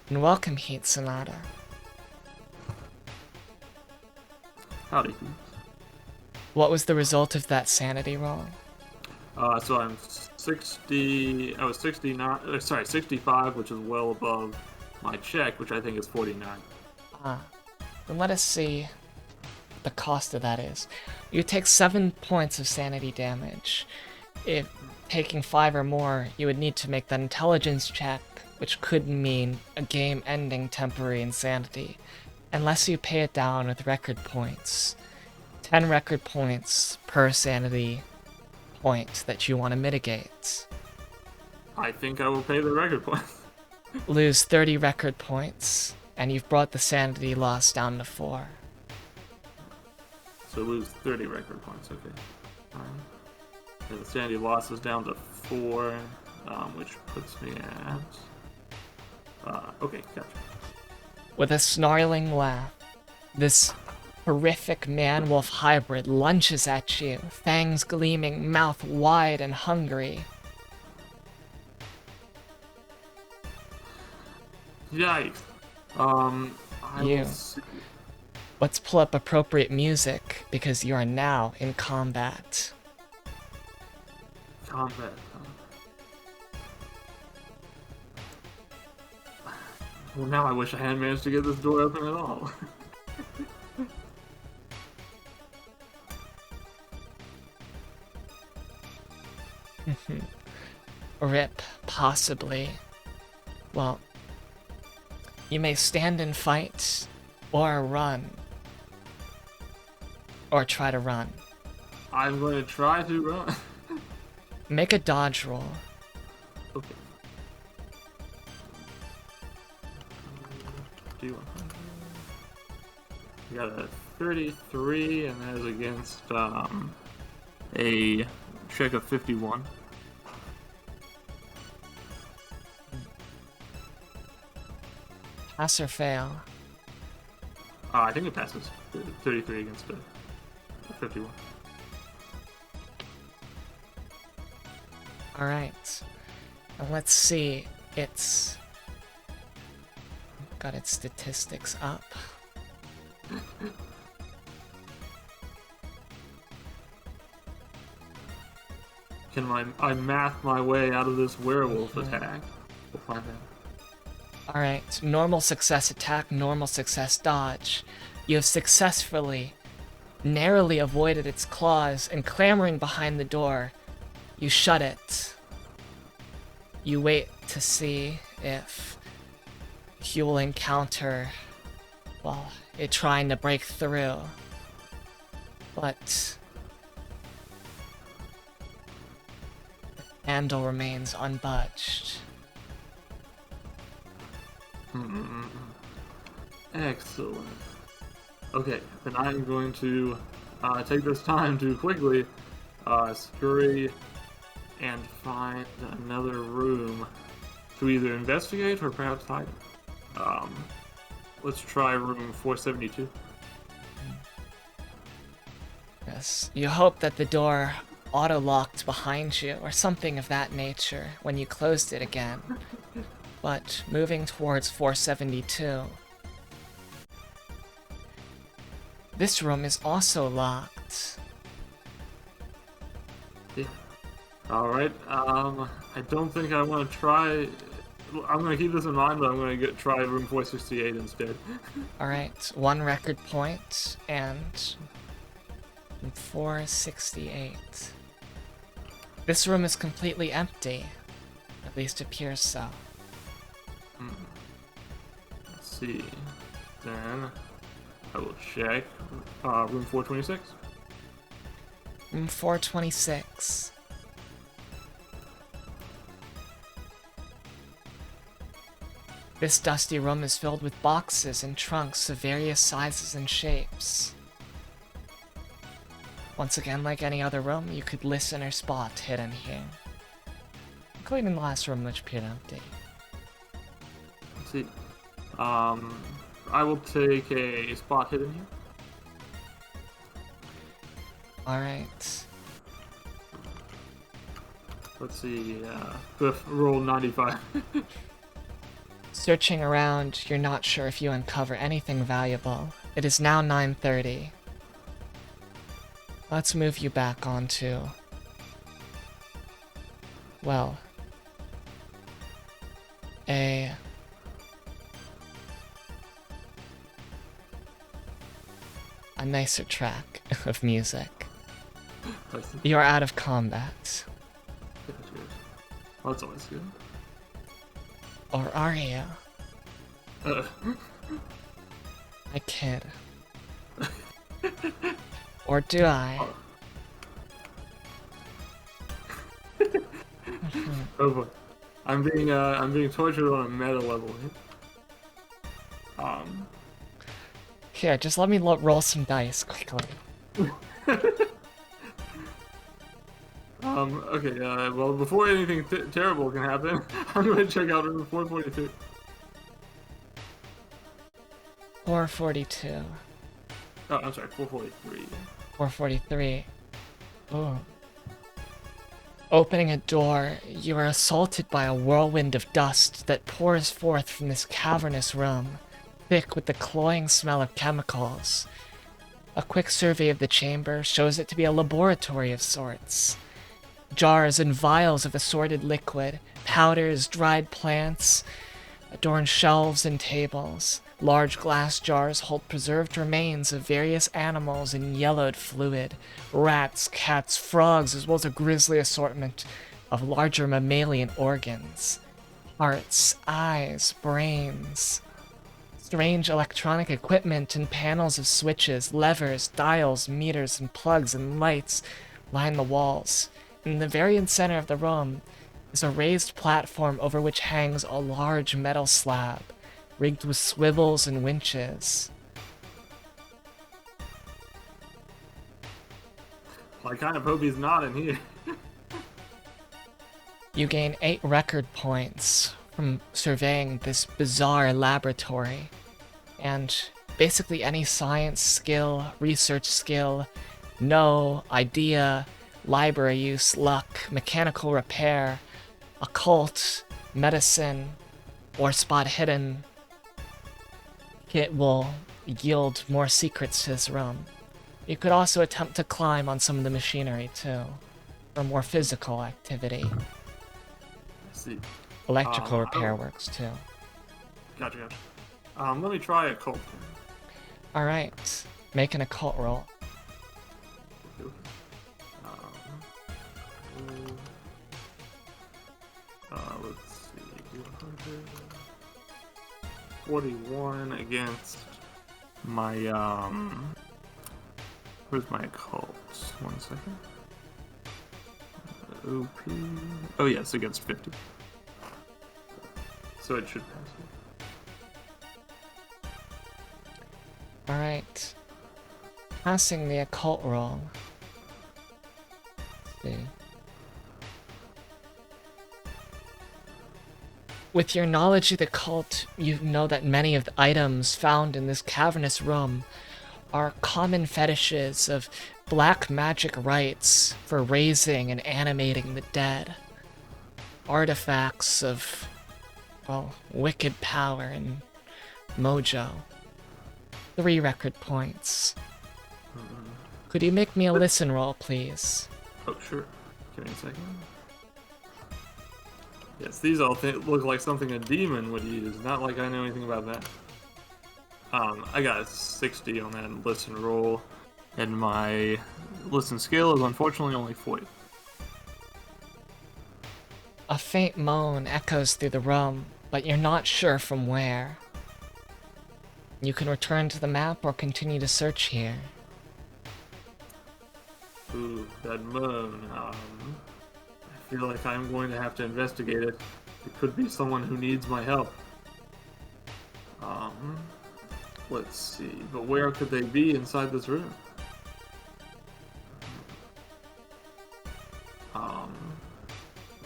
And welcome, Heat Sonata. Howdy, Heat. What was the result of that sanity roll? So I'm 60. I was 69. Sorry, 65, which is well above my check, which I think is 49. Then let us see the cost of that is. You take 7 points of sanity damage. If taking 5 or more, you would need to make that intelligence check, which could mean a game-ending temporary insanity, unless you pay it down with record points. 10 record points per sanity point that you want to mitigate. I think I will pay the record points. Lose 30 record points, and you've brought the sanity loss down to 4. So lose 30 record points, okay. And the sanity loss is down to 4, which puts me at... okay, gotcha. With a snarling laugh, this horrific man-wolf hybrid lunges at you, fangs gleaming, mouth wide and hungry. Yikes. Let's pull up appropriate music, because you are now in combat. Combat. Well, now I wish I hadn't managed to get this door open at all. Rip, possibly. Well, you may stand and fight, or run. Or try to run. I'm going to try to run. Make a dodge roll. Okay. You got a 33, and that is against a check of 51. Pass or fail? I think it passes. 33 against a 51. Alright. Let's see. It's got its statistics up. Can I math my way out of this werewolf attack? We'll find out. Alright, normal success attack, normal success dodge. You have successfully, narrowly avoided its claws, and clambering behind the door, you shut it. You wait to see if you will encounter, well, it trying to break through. But the handle remains unbudged. Excellent. Okay, then I'm going to take this time to quickly scurry and find another room to either investigate or perhaps hide. Let's try room 472. Yes, you hope that the door auto-locked behind you or something of that nature when you closed it again. But moving towards 472, this room is also locked. Yeah. Alright, I don't think I want to try... I'm going to keep this in mind, but I'm going to try room 468 instead. Alright, 1 record point, and 468. This room is completely empty. At least appears so. Let's see. Then I will check room 426. Room 426. This dusty room is filled with boxes and trunks of various sizes and shapes. Once again, like any other room, you could listen or spot hidden here. Including the last room, which appeared empty. Let's see. I will take a spot hidden here. Alright. Let's see. Roll 95. Searching around, you're not sure if you uncover anything valuable. It is now 9:30. Let's move you back onto... well... a nicer track of music. You're out of combat. Well, that's always good. Or are you? I kid. Or do I? Oh boy. I'm being tortured on a meta level here. Here, just let me roll some dice quickly. Okay, well, before anything terrible can happen, I'm going to check out room 442. 442. Oh, I'm sorry, 443. 443. Ooh. Opening a door, you are assaulted by a whirlwind of dust that pours forth from this cavernous room, thick with the cloying smell of chemicals. A quick survey of the chamber shows it to be a laboratory of sorts. Jars and vials of assorted liquid, powders, dried plants, adorn shelves and tables. Large glass jars hold preserved remains of various animals in yellowed fluid. Rats, cats, frogs, as well as a grisly assortment of larger mammalian organs. Hearts, eyes, brains. Strange electronic equipment and panels of switches, levers, dials, meters, and plugs and lights line the walls. In the very center of the room is a raised platform over which hangs a large metal slab, rigged with swivels and winches. Well, I kind of hope he's not in here. You gain 8 record points from surveying this bizarre laboratory, and basically any science skill, research skill, know, idea, library use, luck, mechanical repair, occult, medicine, or spot hidden, it will yield more secrets to this room. You could also attempt to climb on some of the machinery too, for more physical activity. I see. Electrical repair works too. Gotcha. Let me try a cult. Alright, make an occult roll. Let's see. 41 against my, where's my occult? 1 second. OP. Oh, yes, against 50. So it should pass it. Alright. Passing the occult roll. Let's see. With your knowledge of the cult, you know that many of the items found in this cavernous room are common fetishes of black magic rites for raising and animating the dead. Artifacts of, well, wicked power and mojo. 3 record points. Could you make me a listen roll, please? Oh, sure. Give me a second. Yes, these all look like something a demon would use. Not like I know anything about that. I got a 60 on that listen roll, and my listen skill is unfortunately only 40. A faint moan echoes through the room, but you're not sure from where. You can return to the map or continue to search here. Ooh, that moan. I feel like I'm going to have to investigate it. It could be someone who needs my help. Let's see. But where could they be inside this room?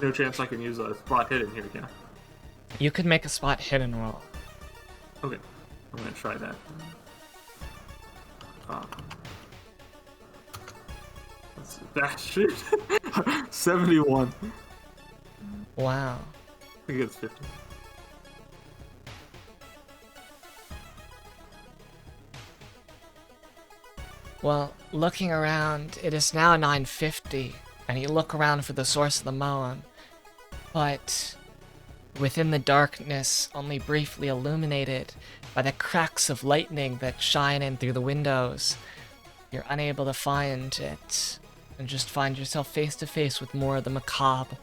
No chance I can use a spot hidden here, can I? You could make a spot hidden roll. Okay, I'm gonna try that. That shit. 71. Wow. I think it's 50. Well, looking around, it is now 9:50, and you look around for the source of the moan, but within the darkness, only briefly illuminated by the cracks of lightning that shine in through the windows, you're unable to find it, and just find yourself face to face with more of the macabre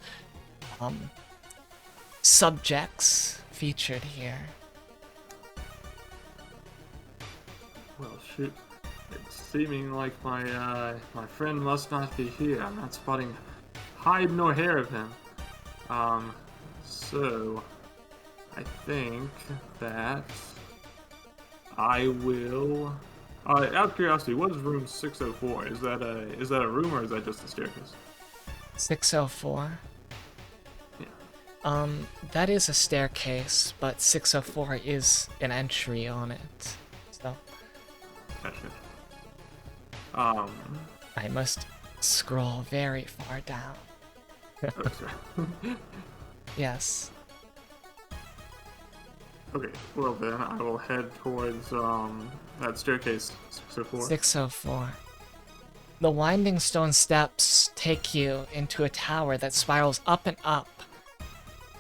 subjects featured here. Well, shoot. It's seeming like my friend must not be here. I'm not spotting hide nor hair of him. So I think that I will. Out of curiosity, what is room 604? Is that a room or is that just a staircase? 604. Yeah. That is a staircase, but 604 is an entry on it. So. Gotcha. I must scroll very far down. Oh, sorry. Yes. Okay, well then I will head towards that staircase 604. 604. The winding stone steps take you into a tower that spirals up and up,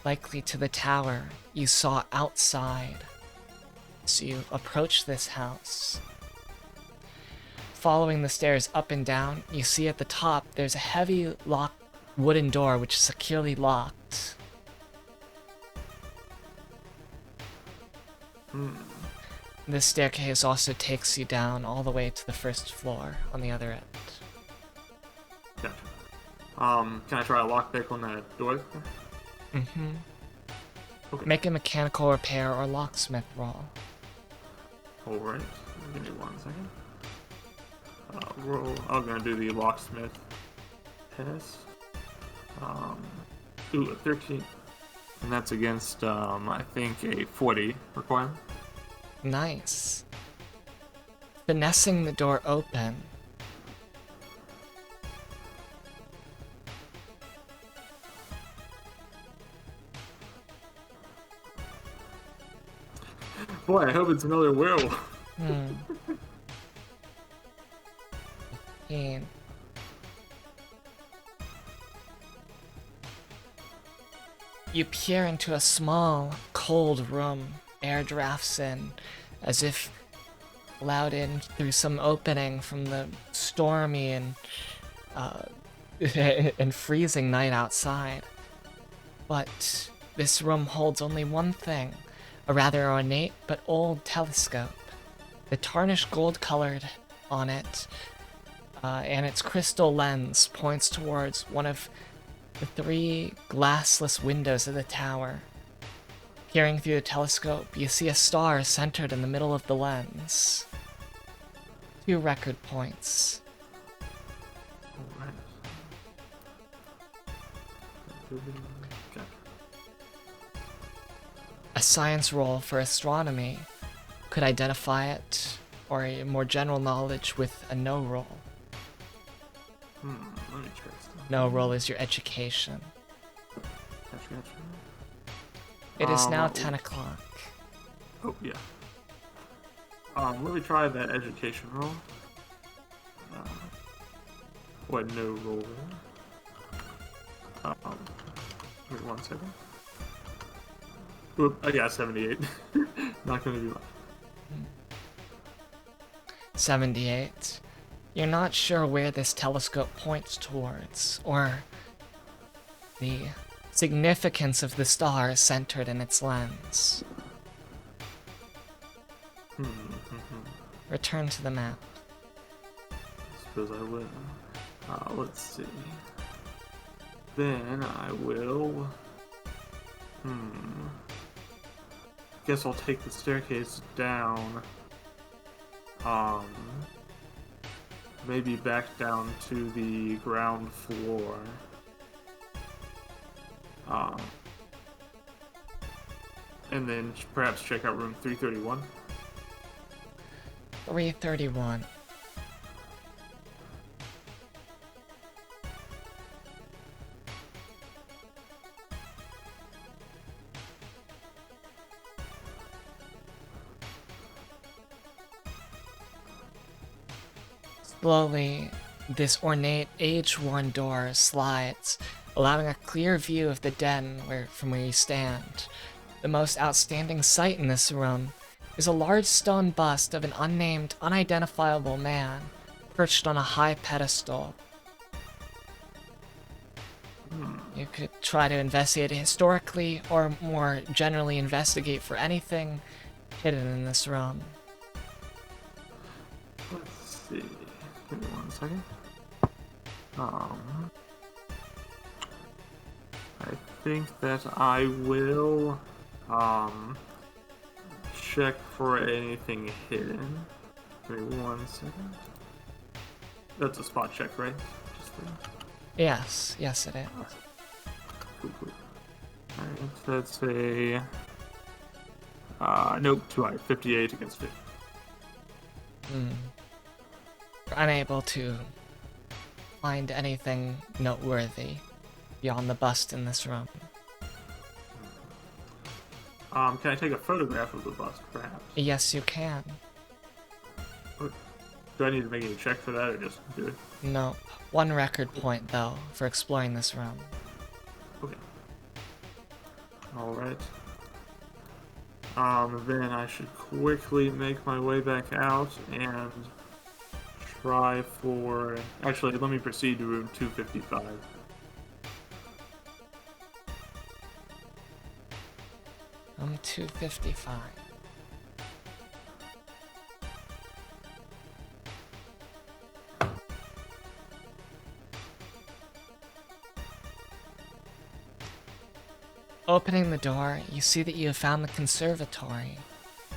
likely to the tower you saw outside. So you approach this house. Following the stairs up and down, you see at the top there's a heavy wooden door which is securely locked. This staircase also takes you down all the way to the first floor on the other end. Gotcha. Can I try a lockpick on that door? Mm-hmm. Okay. Make a mechanical repair or locksmith roll. Alright, give me 1 second. I'm gonna do the locksmith test. Ooh, a 13. And that's against, I think, a 40 requirement. Nice. Finessing the door open, Boy, I hope it's another werewolf. Hmm. 15. You peer into a small, cold room. Air drafts in, as if allowed in through some opening from the stormy and and freezing night outside. But this room holds only one thing, a rather ornate but old telescope. The tarnished gold colored on it, and its crystal lens points towards one of the 3 glassless windows of the tower. Peering through the telescope, you see a star centered in the middle of the lens. 2 record points. Alright. Okay. A science roll for astronomy could identify it, or a more general knowledge with a no roll. Let me try something. No roll is your education. Gotcha. It is now 10 o'clock. Oh, yeah. Let me try that education roll. What, no roll? Wait 1 second. Oop, I got 78. Not gonna do much. 78. You're not sure where this telescope points towards, or the significance of the star centered in its lens. Return to the map. I suppose I will. Let's see. Then I will... Guess I'll take the staircase down. Maybe back down to the ground floor. And then perhaps check out room 331. 331. Slowly, this ornate, age-worn door slides, allowing a clear view of the den from where you stand. The most outstanding sight in this room is a large stone bust of an unnamed, unidentifiable man, perched on a high pedestal. You could try to investigate it historically, or more generally investigate for anything hidden in this room. Let's see. Give me 1 second. I think that I will check for anything hidden. Give me 1 second. That's a spot check, right? Yes, it is. Cool. Alright, that's a nope, 58 against 50. You're unable to find anything noteworthy beyond the bust in this room. Can I take a photograph of the bust, perhaps? Yes, you can. Do I need to make any check for that, or just do it? No. 1 record point, though, for exploring this room. Okay. Alright. Then I should quickly make my way back out and try for... Actually, let me proceed to room 255. Room 255. Opening the door, you see that you have found the conservatory.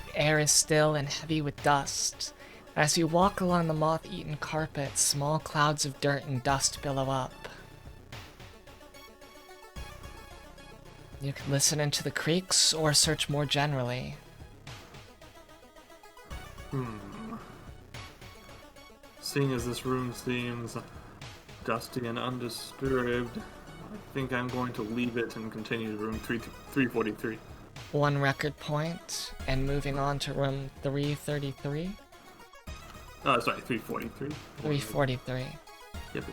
The air is still and heavy with dust. As you walk along the moth-eaten carpet, small clouds of dirt and dust billow up. You can listen into the creaks or search more generally. Seeing as this room seems dusty and undisturbed, I think I'm going to leave it and continue to room 343. 1 record point, and moving on to room 333. Sorry, 343. 343. Yep.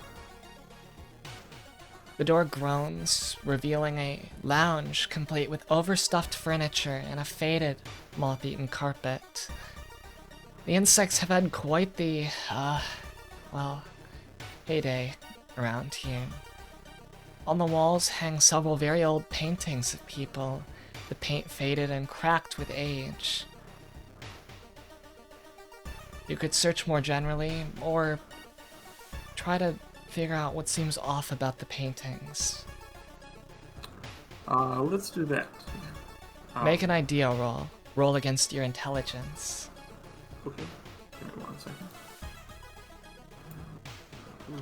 The door groans, revealing a lounge complete with overstuffed furniture and a faded, moth-eaten carpet. The insects have had quite the, heyday around here. On the walls hang several very old paintings of people, the paint faded and cracked with age. You could search more generally, or try to figure out what seems off about the paintings. Let's do that. Make an idea roll. Roll against your intelligence. Okay. Give me 1 second.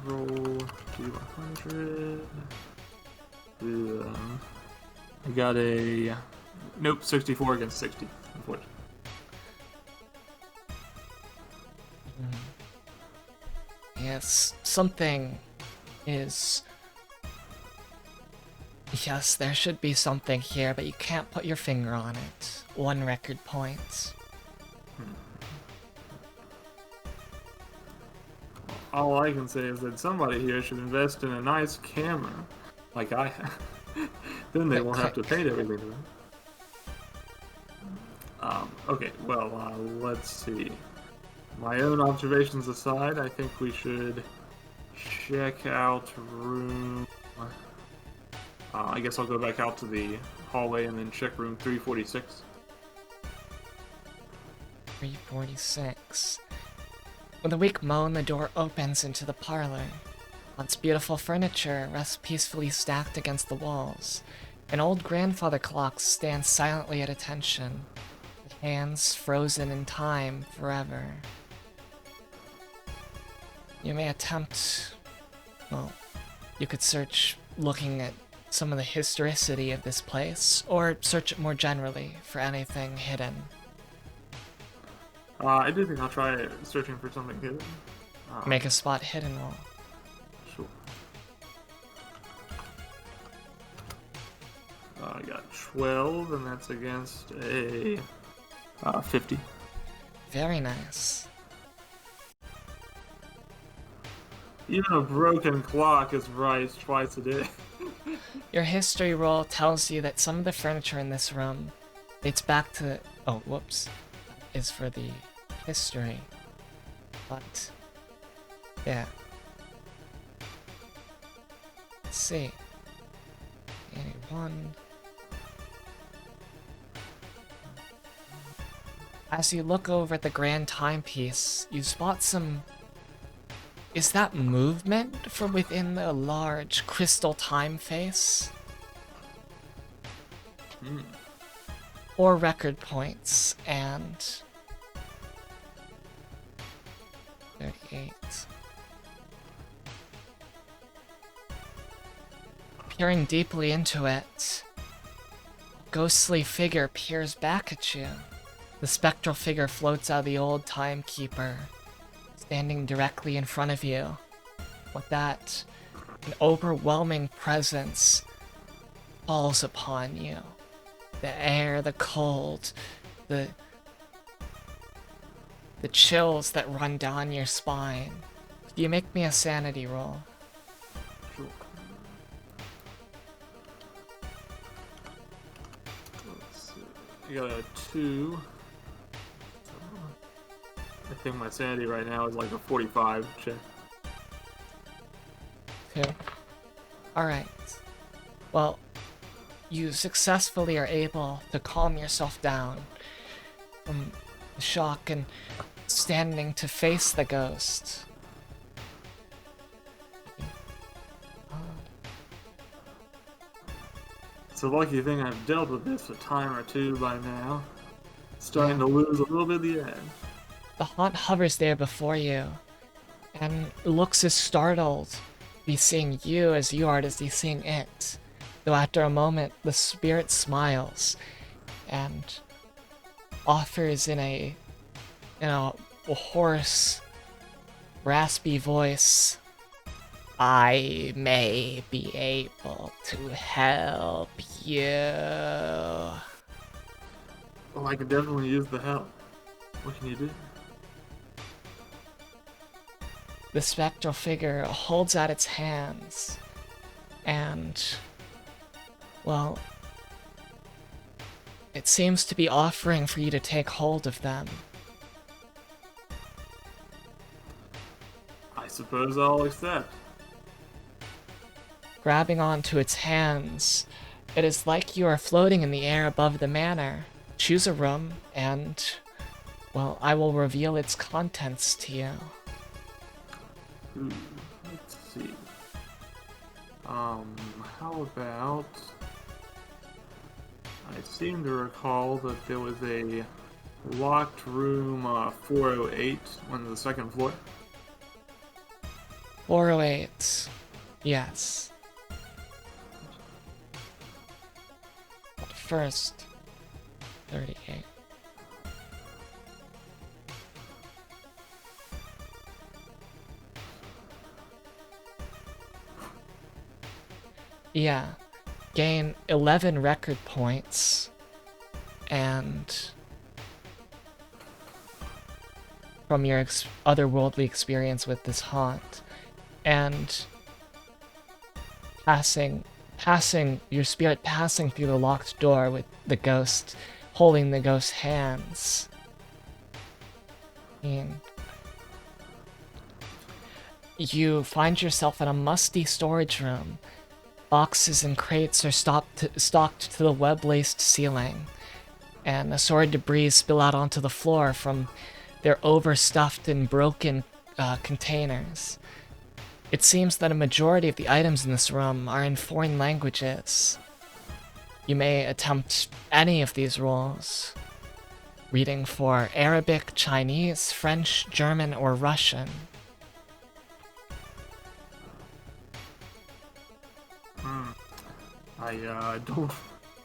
Roll D100. I got a... Nope, 64 against 60, unfortunately. Yes, something is... Yes, there should be something here, but you can't put your finger on it. 1 record point. All I can say is that somebody here should invest in a nice camera, like I have. Then they won't have to paint everything to them. Okay, well, let's see. My own observations aside, I think we should check out room... I guess I'll go back out to the hallway and then check room 346. 346. With a weak moan, the door opens into the parlor. Its beautiful furniture rests peacefully stacked against the walls. An old grandfather clock stands silently at attention, with hands frozen in time forever. You may attempt... Well, you could search looking at some of the historicity of this place, or search it more generally for anything hidden. I do think I'll try searching for something hidden. Make a spot hidden roll. Sure. I got 12, and that's against a 50. Very nice. Even a broken clock is right twice a day. Your history roll tells you that some of the furniture in this room dates back to... Oh, whoops. Is for the history. But... yeah. Let's see. 81. As you look over at the grand timepiece, you spot some... Is that movement from within the large crystal time face? 4 record points and 38. Peering deeply into it, a ghostly figure peers back at you. The spectral figure floats out of the old timekeeper, standing directly in front of you. With that, an overwhelming presence falls upon you. The air, the cold, the chills that run down your spine. Could you make me a sanity roll? Sure. Let's see. I got a 2. I think my sanity right now is like a 45 check. 2. Alright. Well, you successfully are able to calm yourself down from the shock and standing to face the ghost. It's a lucky thing I've dealt with this a time or two by now. Starting to lose a little bit of the edge. The haunt hovers there before you, and looks as startled to be seeing you as you are to be seeing it. Though after a moment, the spirit smiles, and offers in a hoarse, raspy voice, "I may be able to help you." Well, I could definitely use the help. What can you do? The spectral figure holds out its hands, and, well, it seems to be offering for you to take hold of them. I suppose I'll accept. Grabbing onto its hands, it is like you are floating in the air above the manor. Choose a room, and, well, I will reveal its contents to you. Let's see. How about... I seem to recall that there was a locked room 408 on the second floor. 408. Yes. But first, 38. Yeah. Gain 11 record points. And from your otherworldly experience with this haunt. And your spirit passing through the locked door with the ghost, holding the ghost's hands. You find yourself in a musty storage room. Boxes and crates are stocked to the web-laced ceiling, and assorted debris spill out onto the floor from their overstuffed and broken containers. It seems that a majority of the items in this room are in foreign languages. You may attempt any of these roles, reading for Arabic, Chinese, French, German, or Russian. I don't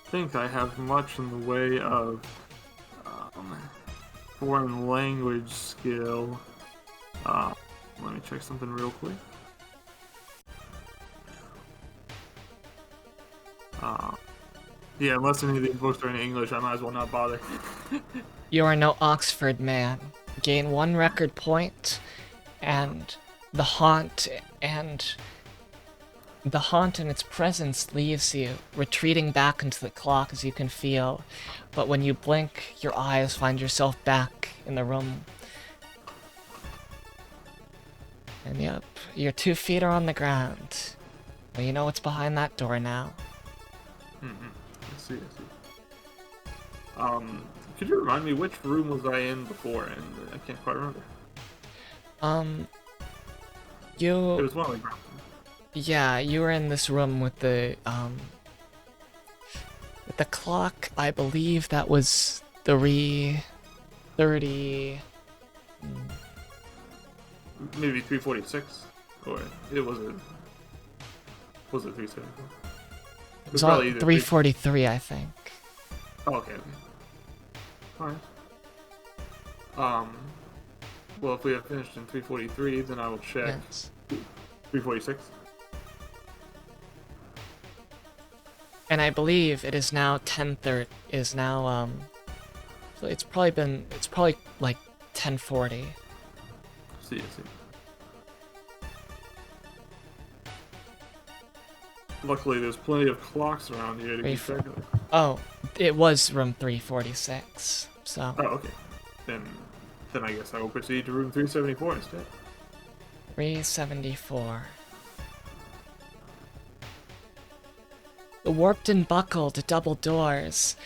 think I have much in the way of foreign language skill. Let me check something real quick. Yeah, unless any of these books are in English, I might as well not bother. You are no Oxford man. Gain 1 record point, and the haunt and its presence leaves you, retreating back into the clock as you can feel. But when you blink, your eyes find yourself back in the room. And yep, your 2 feet are on the ground. Well, you know what's behind that door now. I see. Could you remind me which room was I in before? And I can't quite remember. It was one of the ground. Yeah, you were in this room with the clock. I believe that was 3:30. Maybe 346, or it was it 374? It was on 3:43, I think. Oh, okay. Alright. Well, if we have finished in 343, then I will check. Yes. 346. And I believe it is now 10:30. Is now so it's probably like 10:40. See. Luckily, there's plenty of clocks around here to keep track of it. Oh, it was room 346. So. Oh, okay. Then I guess I will proceed to room 374 instead. 374. The warped and buckled double doors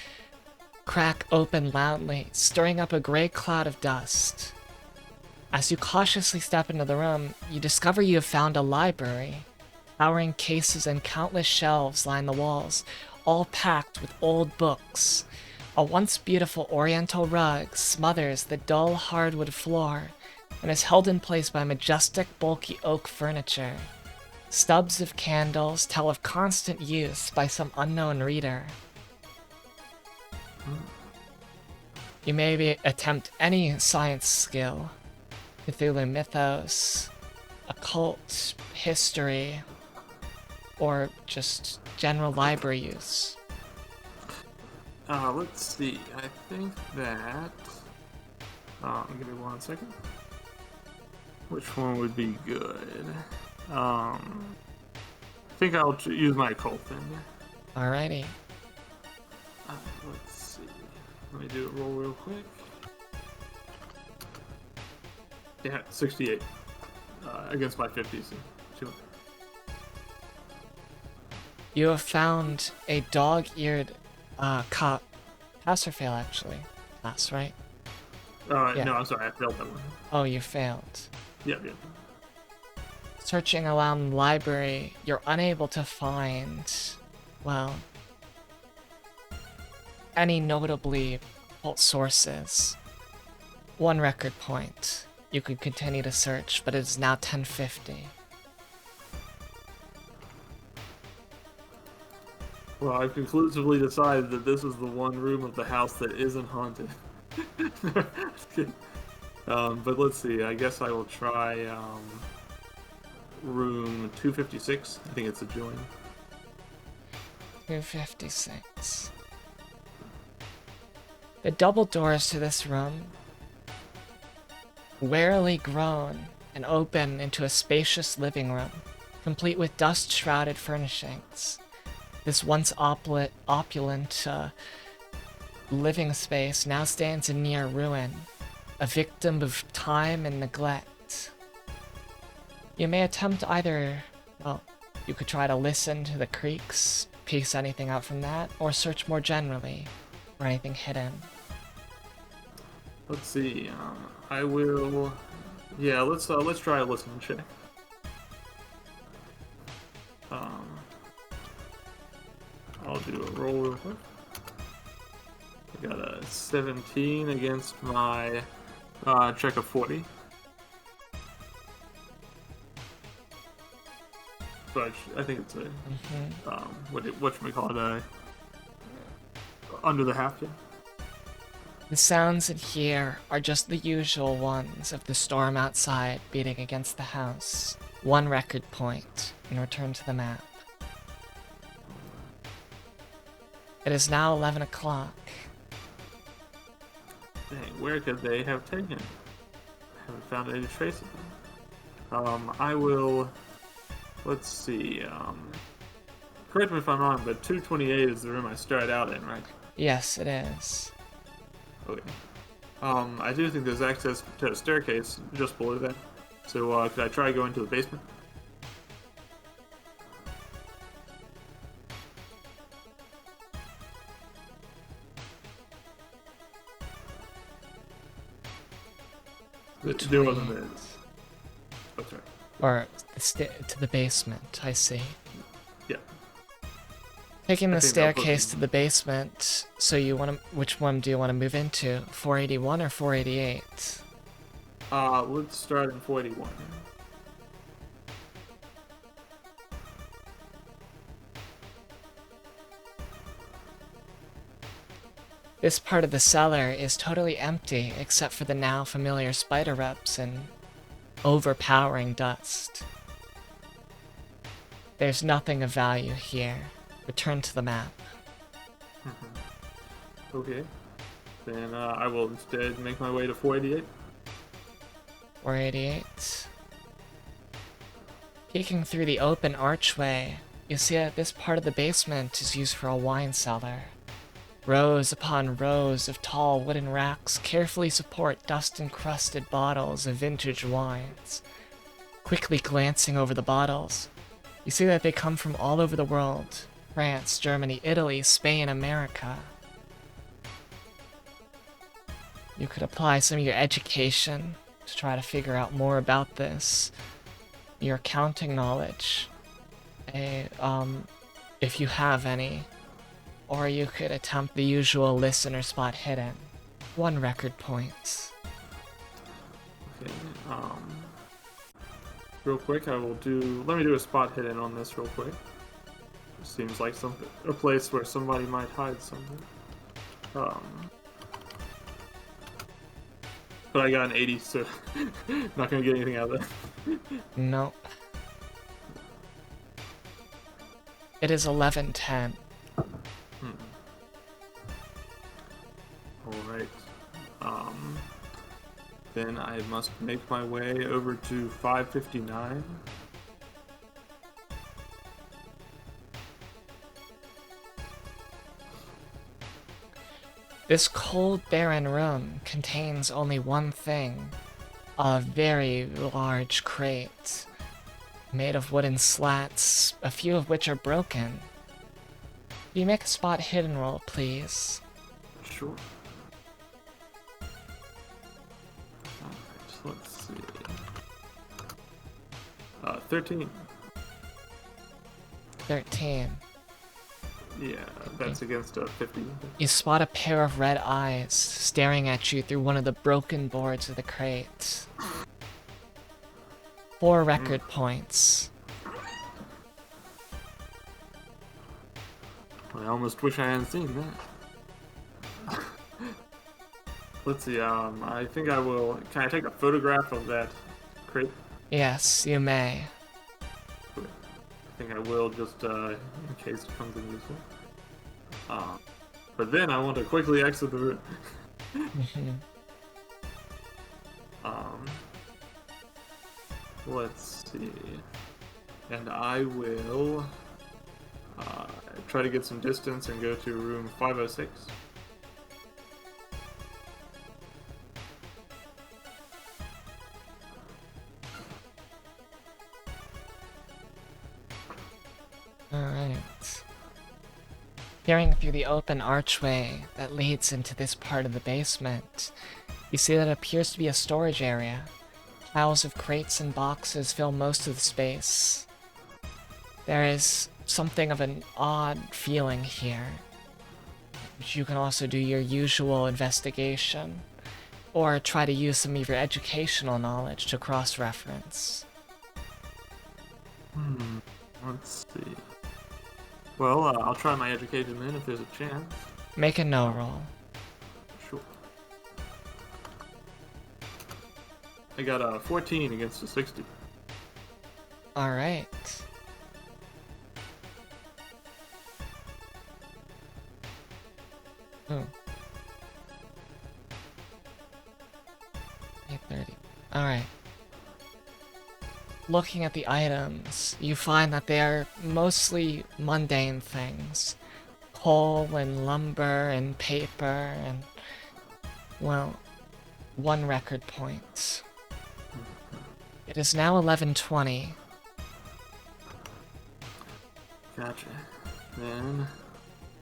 crack open loudly, stirring up a gray cloud of dust. As you cautiously step into the room, you discover you have found a library. Towering cases and countless shelves line the walls, all packed with old books. A once beautiful oriental rug smothers the dull hardwood floor and is held in place by majestic, bulky oak furniture. Stubs of candles tell of constant use by some unknown reader. You may attempt any science skill. Cthulhu mythos, occult, history, or just general library use. Let's see. I think that. Give me 1 second. Which one would be good? I think I'll use my occult then. Alrighty. Let's see. Let me do a roll real quick. Yeah, 68 against my 50. So sure. You have found a dog-eared cop. Pass or fail, actually. Pass, right? Yeah. No, I'm sorry. I failed that one. Oh, you failed. Yeah. Searching around the library, you're unable to find, well, any notably occult sources. 1 record point. You could continue to search, but it is now 10:50. Well, I've conclusively decided that this is the one room of the house that isn't haunted. But let's see. I guess I will try room 256. I think it's a join. 256. The double doors to this room, warily grown and open into a spacious living room, complete with dust-shrouded furnishings. This once opulent living space now stands in near ruin, a victim of time and neglect. You may attempt either, well, you could try to listen to the creaks, piece anything out from that, or search more generally for anything hidden. Let's see. I will. Yeah, let's try a listen check. I'll do a roll real quick. I got a 17 against my check of 40. So I think it's a whatchamacallit, under the half, yeah. The sounds in here are just the usual ones of the storm outside beating against the house. 1 record point, and return to the map. It is now 11 o'clock. Dang, where could they have taken it? I haven't found any trace of them. I will. Let's see. Correct me if I'm wrong, but 228 is the room I started out in, right? Yes, it is. Okay. I do think there's access to a staircase just below that. So, could I try going to the basement? There wasn't a... That's right. Or to the basement, I see. Yeah. Taking the staircase to the basement, so you want to... Which one do you want to move into? 481 or 488? Let's start in 481. This part of the cellar is totally empty except for the now familiar spider webs and overpowering dust. There's nothing of value here. Return to the map. Okay. Then I will instead make my way to 488. 488. Peeking through the open archway, you see that this part of the basement is used for a wine cellar. Rows upon rows of tall wooden racks carefully support dust-encrusted bottles of vintage wines. Quickly glancing over the bottles, you see that they come from all over the world. France, Germany, Italy, Spain, America. You could apply some of your education to try to figure out more about this. Your accounting knowledge, if you have any. Or you could attempt the usual listen or spot hidden. 1 record point. Okay, real quick, let me do a spot hidden on this real quick. Seems like a place where somebody might hide something. But I got an 80, so not gonna get anything out of that. Nope. It is 11:10. Alright. Um, then I must make my way over to 559. This cold, barren room contains only one thing, a very large crate, made of wooden slats, a few of which are broken. Can you make a spot hidden roll, please? Sure. Alright, let's see. 13. 13. Yeah, that's against a 50. You spot a pair of red eyes staring at you through one of the broken boards of the crate. 4 record points. I almost wish I hadn't seen that. Let's see, I think I will... Can I take a photograph of that crate? Yes, you may. I think I will, just in case it comes in useful. But then I want to quickly exit the room. Let's see. And I will try to get some distance and go to room 506. Alright. Peering through the open archway that leads into this part of the basement, you see that it appears to be a storage area. Piles of crates and boxes fill most of the space. There is something of an odd feeling here. But you can also do your usual investigation, or try to use some of your educational knowledge to cross-reference. Let's see. Well, I'll try my education then if there's a chance. Make a no roll. Sure. I got a 14 against a 60. Alright. Ooh. 830. Alright. Looking at the items, you find that they are mostly mundane things. Coal and lumber and paper and, well, 1 record point. It is now 11:20. Gotcha. Then,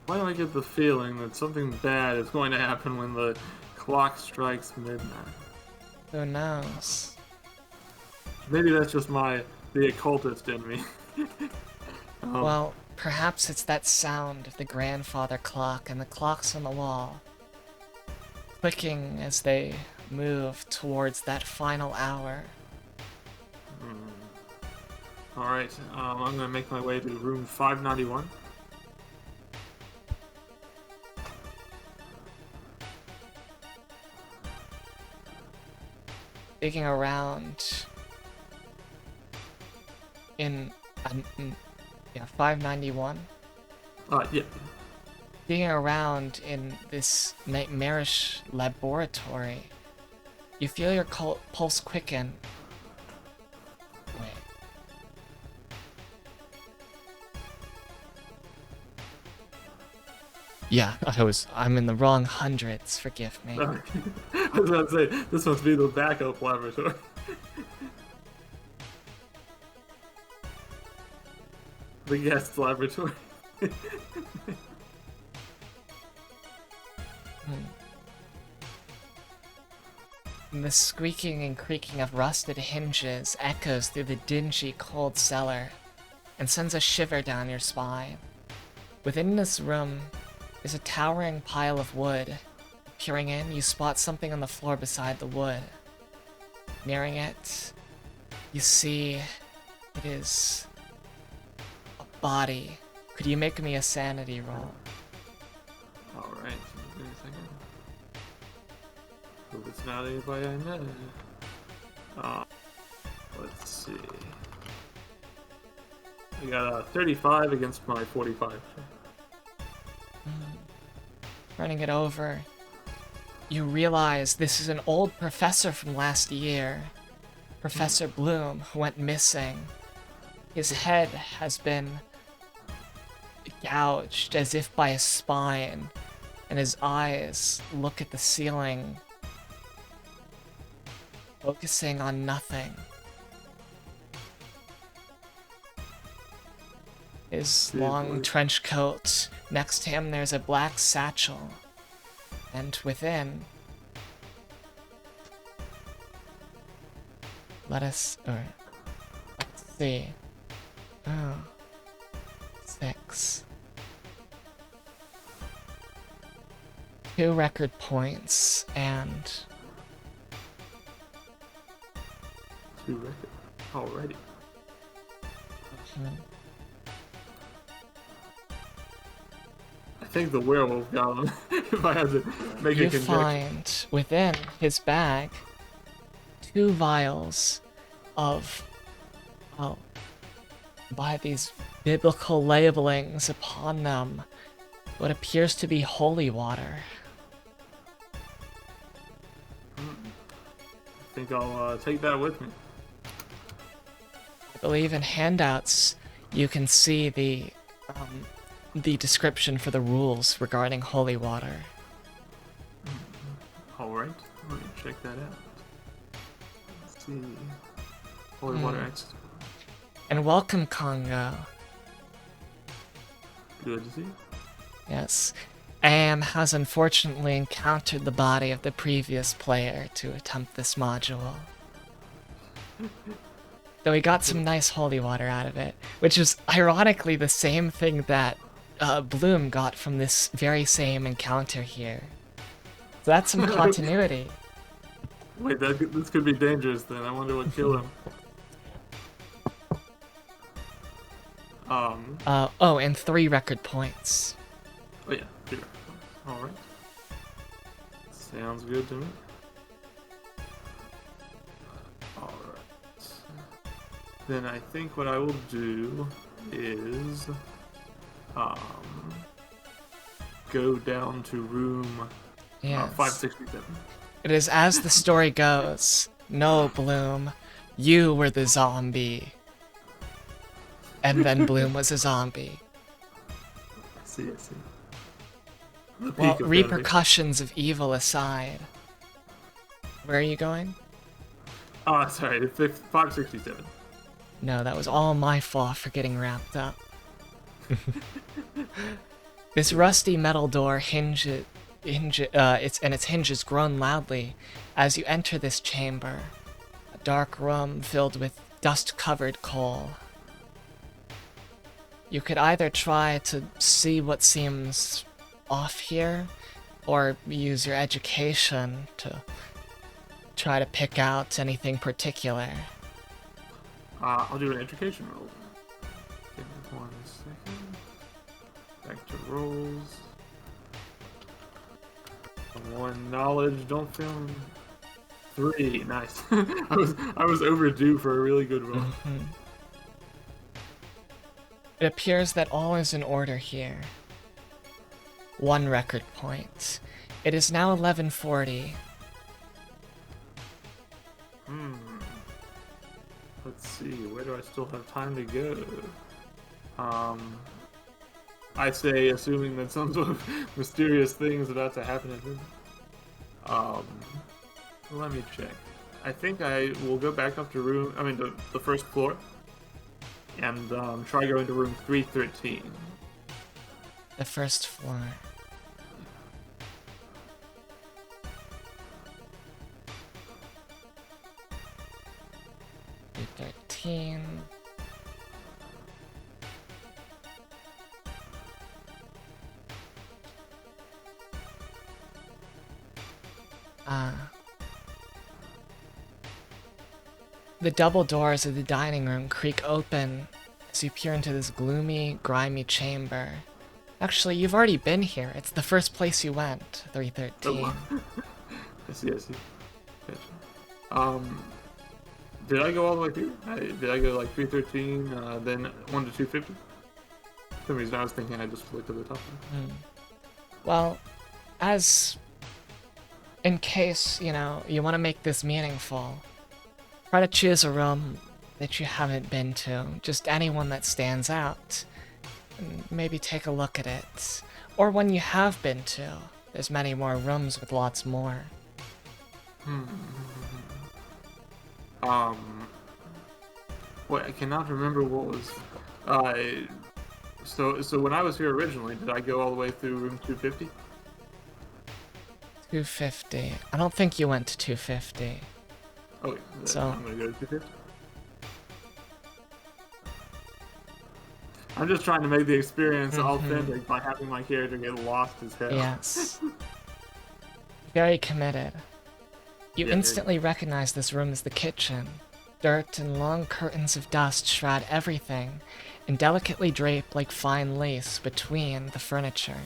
why do I get the feeling that something bad is going to happen when the clock strikes midnight? Who knows? Maybe that's just the occultist in me. Well, perhaps it's that sound of the grandfather clock and the clocks on the wall, clicking as they move towards that final hour. Alright, I'm gonna make my way to room 591. Digging around in 591. Yeah. Digging around in this nightmarish laboratory, you feel your pulse quicken. Wait. Yeah, I'm in the wrong hundreds, forgive me. I was about to say, this must be the backup laboratory. The guest laboratory. And the squeaking and creaking of rusted hinges echoes through the dingy, cold cellar and sends a shiver down your spine. Within this room is a towering pile of wood. Peering in, you spot something on the floor beside the wood. Nearing it, you see it is a body. Could you make me a sanity roll? Alright, give me a second. Hope it's not anybody I met. Let's see. I got a 35 against my 45. Turning it over, you realize this is an old professor from last year, Professor Bloom, who went missing. His head has been gouged as if by a spine, and his eyes look at the ceiling, focusing on nothing. His long trench coat. Next to him, there's a black satchel. And within... Let's see. Oh. 6. 2 record points, and... 2 record. Alrighty. I think the werewolf got him, if I had to make a conjecture. You find within his bag 2 vials of, by these biblical labelings upon them, what appears to be holy water. I think I'll take that with me. I believe in handouts you can see the description for the rules regarding holy water. Alright, let me check that out. Let's see. Holy water access. And welcome, Congo. Good to see you. Yes. Am has unfortunately encountered the body of the previous player to attempt this module. Though he got some nice holy water out of it, which is ironically the same thing that Bloom got from this very same encounter here. So that's some continuity. Wait, this could be dangerous then. I wonder what killed him. Oh, and 3 record points. Oh yeah, 3 record points. Alright. Sounds good to me. Alright. Then I think what I will do is go down to room 567. It is as the story goes. No, Bloom, you were the zombie. And then Bloom was a zombie. I see. Well, repercussions of evil aside. Where are you going? Oh, sorry, 567. No, that was all my fault for getting wrapped up. This rusty metal door its hinges groan loudly as you enter this chamber. A dark room filled with dust-covered coal. You could either try to see what seems off here, or use your education to try to pick out anything particular. I'll do an education roll. Give me 1 second. Back to rolls. 1 knowledge, don't film. 3, nice. I was overdue for a really good roll. It appears that all is in order here. 1 record point. It is now 11:40. Let's see, where do I still have time to go? I say, assuming that some sort of mysterious thing is about to happen at him. Let me check. I think I will go back up to the first floor, and try going to room 313. The first floor. $13. The double doors of the dining room creak open as you peer into this gloomy, grimy chamber. Actually, you've already been here. It's the first place you went, 313. I see. Gotcha. Did I go all the way through? Did I go like 313, then 1 to 250? For some reason I was thinking I just flicked to the top. Well, as in case, you want to make this meaningful, try to choose a room that you haven't been to, just anyone that stands out, and maybe take a look at it. Or one you have been to. There's many more rooms with lots more. Hmm. Um. Wait, I cannot remember what was. Uh. So when I was here originally, did I go all the way through room 250? 250. I don't think you went to 250. Okay, then So, I'm gonna go to 250. I'm just trying to make the experience authentic by having my character get lost as hell. yes. Very committed. You Yeah, instantly recognize this room as the kitchen. Dirt and long curtains of dust shroud everything and delicately drape like fine lace between the furniture.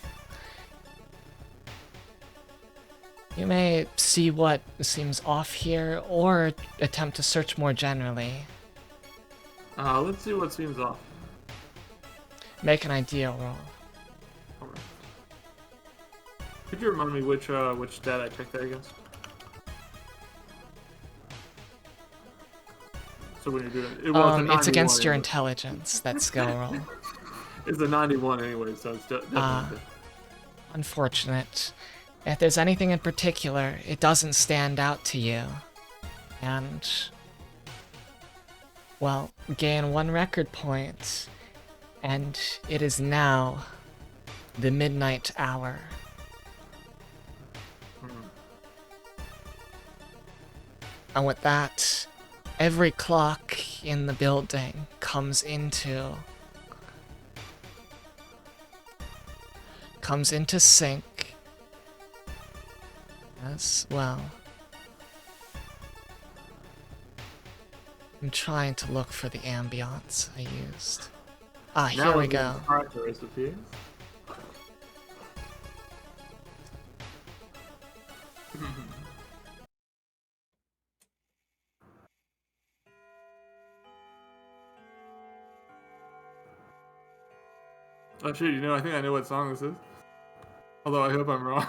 You may see what seems off here or attempt to search more generally. Let's see what seems off. Make an idea roll. Alright. Could you remind me which stat I checked that against? So when you're doing it, well, it's a 91 It's against your anyway. intelligence, that skill roll. It's a 91 anyway, so it's definitely good. Unfortunate. If there's anything in particular, it doesn't stand out to you. And, well, gain 1 record point. And it is now the midnight hour. And with that, every clock in the building comes into sync as well. I'm trying to look for the ambiance I used. Here we go. Oh shoot, I think I know what song this is. Although I hope I'm wrong.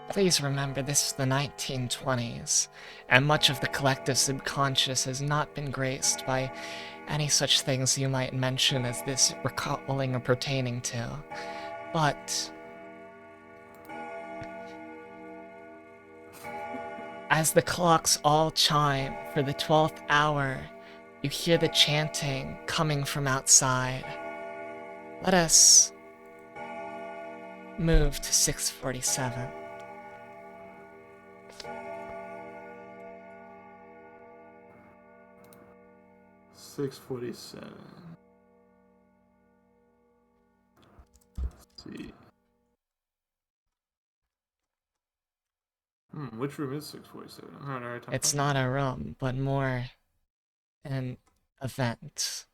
Please remember this is the 1920s, and much of the collective subconscious has not been graced by any such things you might mention as this recalling or pertaining to. But as the clocks all chime for the 12th hour, you hear the chanting coming from outside. Let us move to 647. $647. Let's see. Which room is 647? I'm having a hard time. It's not a room, but more an event.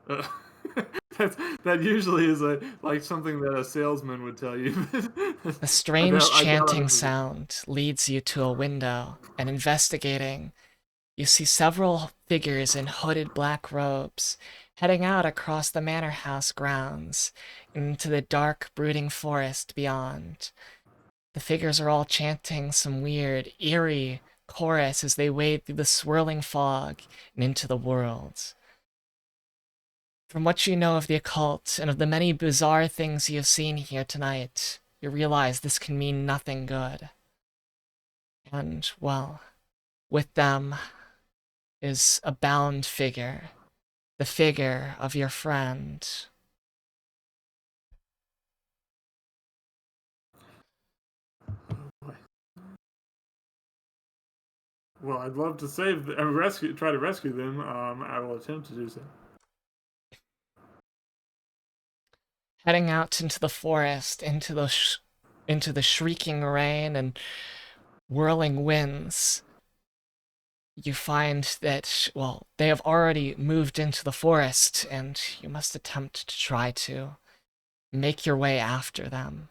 That usually is like something that a salesman would tell you. The strange chanting sound leads you to a window, and investigating, you see several figures in hooded black robes heading out across the manor house grounds into the dark, brooding forest beyond. The figures are all chanting some weird, eerie chorus as they wade through the swirling fog and into the world. From what you know of the occult and of the many bizarre things you have seen here tonight, you realize this can mean nothing good. And, well, with them is a bound figure, the figure of your friend. Well, I'd love to try to rescue them. I will attempt to do so. Heading out into the forest, into the shrieking rain and whirling winds, you find that, well, they have already moved into the forest, and you must attempt to try to make your way after them.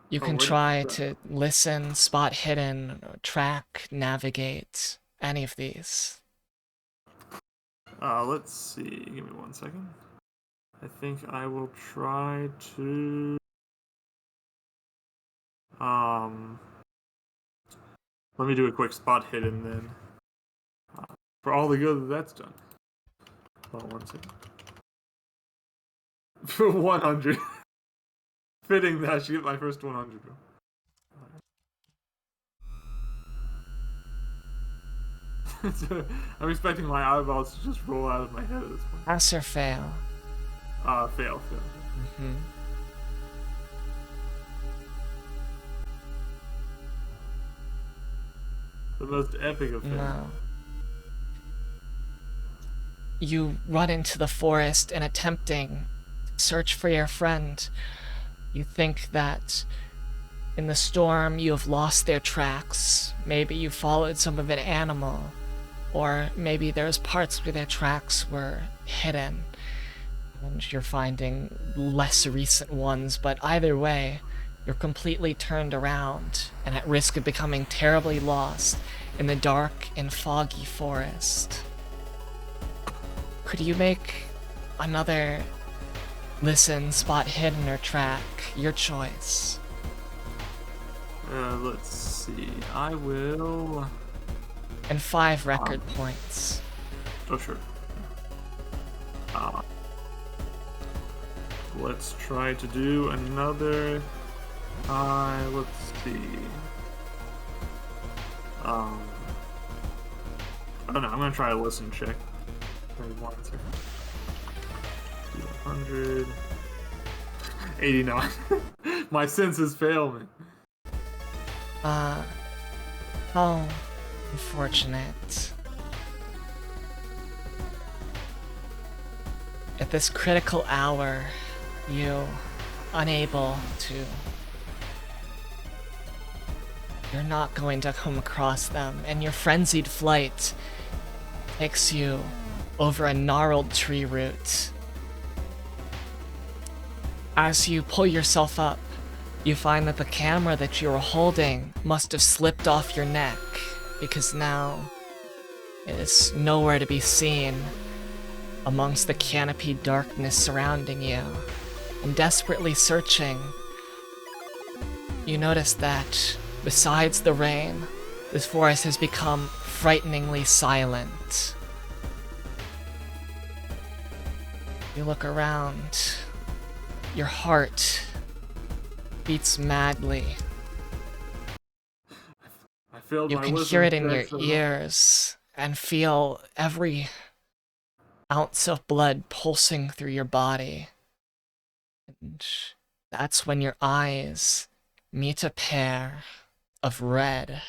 You can try to listen, spot hidden, track, navigate, any of these. Let's see. Give me 1 second. I think I will try to. Let me do a quick spot hidden then. For all the good that's done. Hold on 1 second. For 100. Fitting that I should get my first 100. I'm expecting my eyeballs to just roll out of my head at this point. Pass or fail? Fail. Mm-hmm. The most epic of fails. No. You run into the forest and attempting to search for your friend. You think that in the storm you have lost their tracks. Maybe you followed some of an animal. Or maybe there's parts where their tracks were hidden. And you're finding less recent ones, but either way, you're completely turned around and at risk of becoming terribly lost in the dark and foggy forest. Could you make another listen, spot hidden, or track? Your choice. Let's see. I will. And 5 record points. Oh, sure. Let's try to do another. Let's see. I don't know. I'm gonna try a listen check. 1 second. 200. 89. My senses fail me. Oh, unfortunate. At this critical hour, you unable to. You're not going to come across them, and your frenzied flight takes you over a gnarled tree root. As you pull yourself up, you find that the camera that you were holding must have slipped off your neck, because now it is nowhere to be seen amongst the canopied darkness surrounding you. And desperately searching, you notice that besides the rain, this forest has become frighteningly silent. You look around, your heart beats madly. I failed You my can wisdom hear it in your check, so- ears and feel every ounce of blood pulsing through your body. And that's when your eyes meet a pair of red.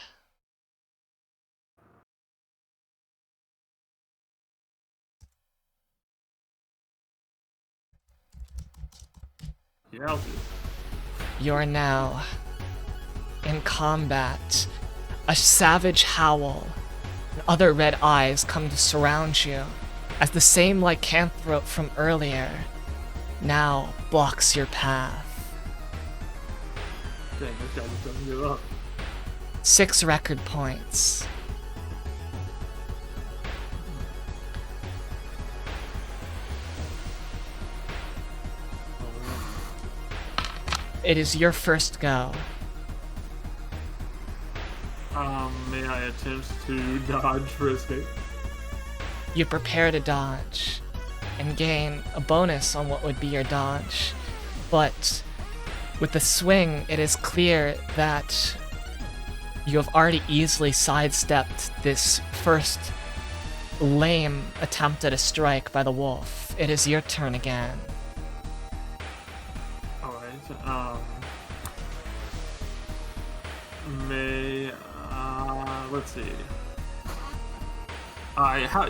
Yeah, I'll do. You're now in combat. A savage howl and other red eyes come to surround you as the same lycanthrope from earlier now blocks your path. Dang, this guy just doesn't give up. 6 record points. It is your first go. May I attempt to dodge for escape? You prepare to dodge and gain a bonus on what would be your dodge, but with the swing, it is clear that you have already easily sidestepped this first lame attempt at a strike by the wolf. It is your turn again. Alright, let's see.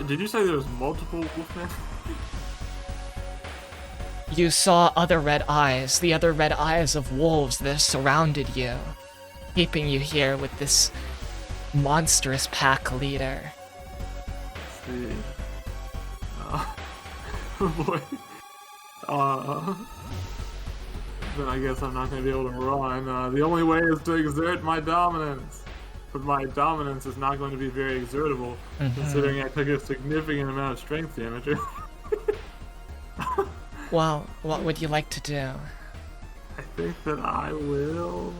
Did you say there was multiple wolfmen? You saw other red eyes, the other red eyes of wolves that surrounded you, keeping you here with this monstrous pack leader. Let's see. Oh boy. Then I guess I'm not going to be able to run. The only way is to exert my dominance. but my dominance is not going to be very exertable, considering I took a significant amount of strength damage. Well, what would you like to do? I think that I will...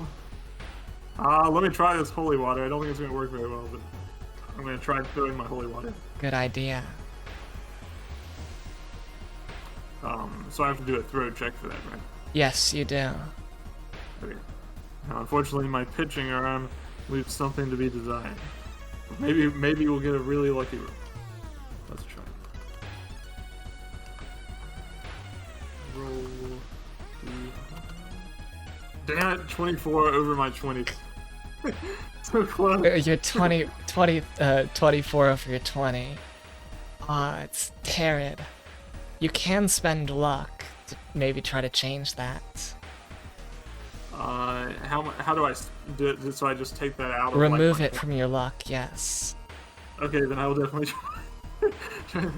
let me try this holy water. I don't think it's going to work very well, but I'm going to try throwing my holy water. Good idea. So I have to do a throw check for that, right? Yes, you do. Okay. Now, unfortunately, my pitching arm leaves something to be desired. Maybe we'll get a really lucky roll. Let's try. Roll. Damn it, 24 over my 20. So close. You're 24 over your 20. It's Terrid. You can spend luck to maybe try to change that. How do I do it? So I just take that out? Remove it from your luck, yes. Okay, then I will definitely try.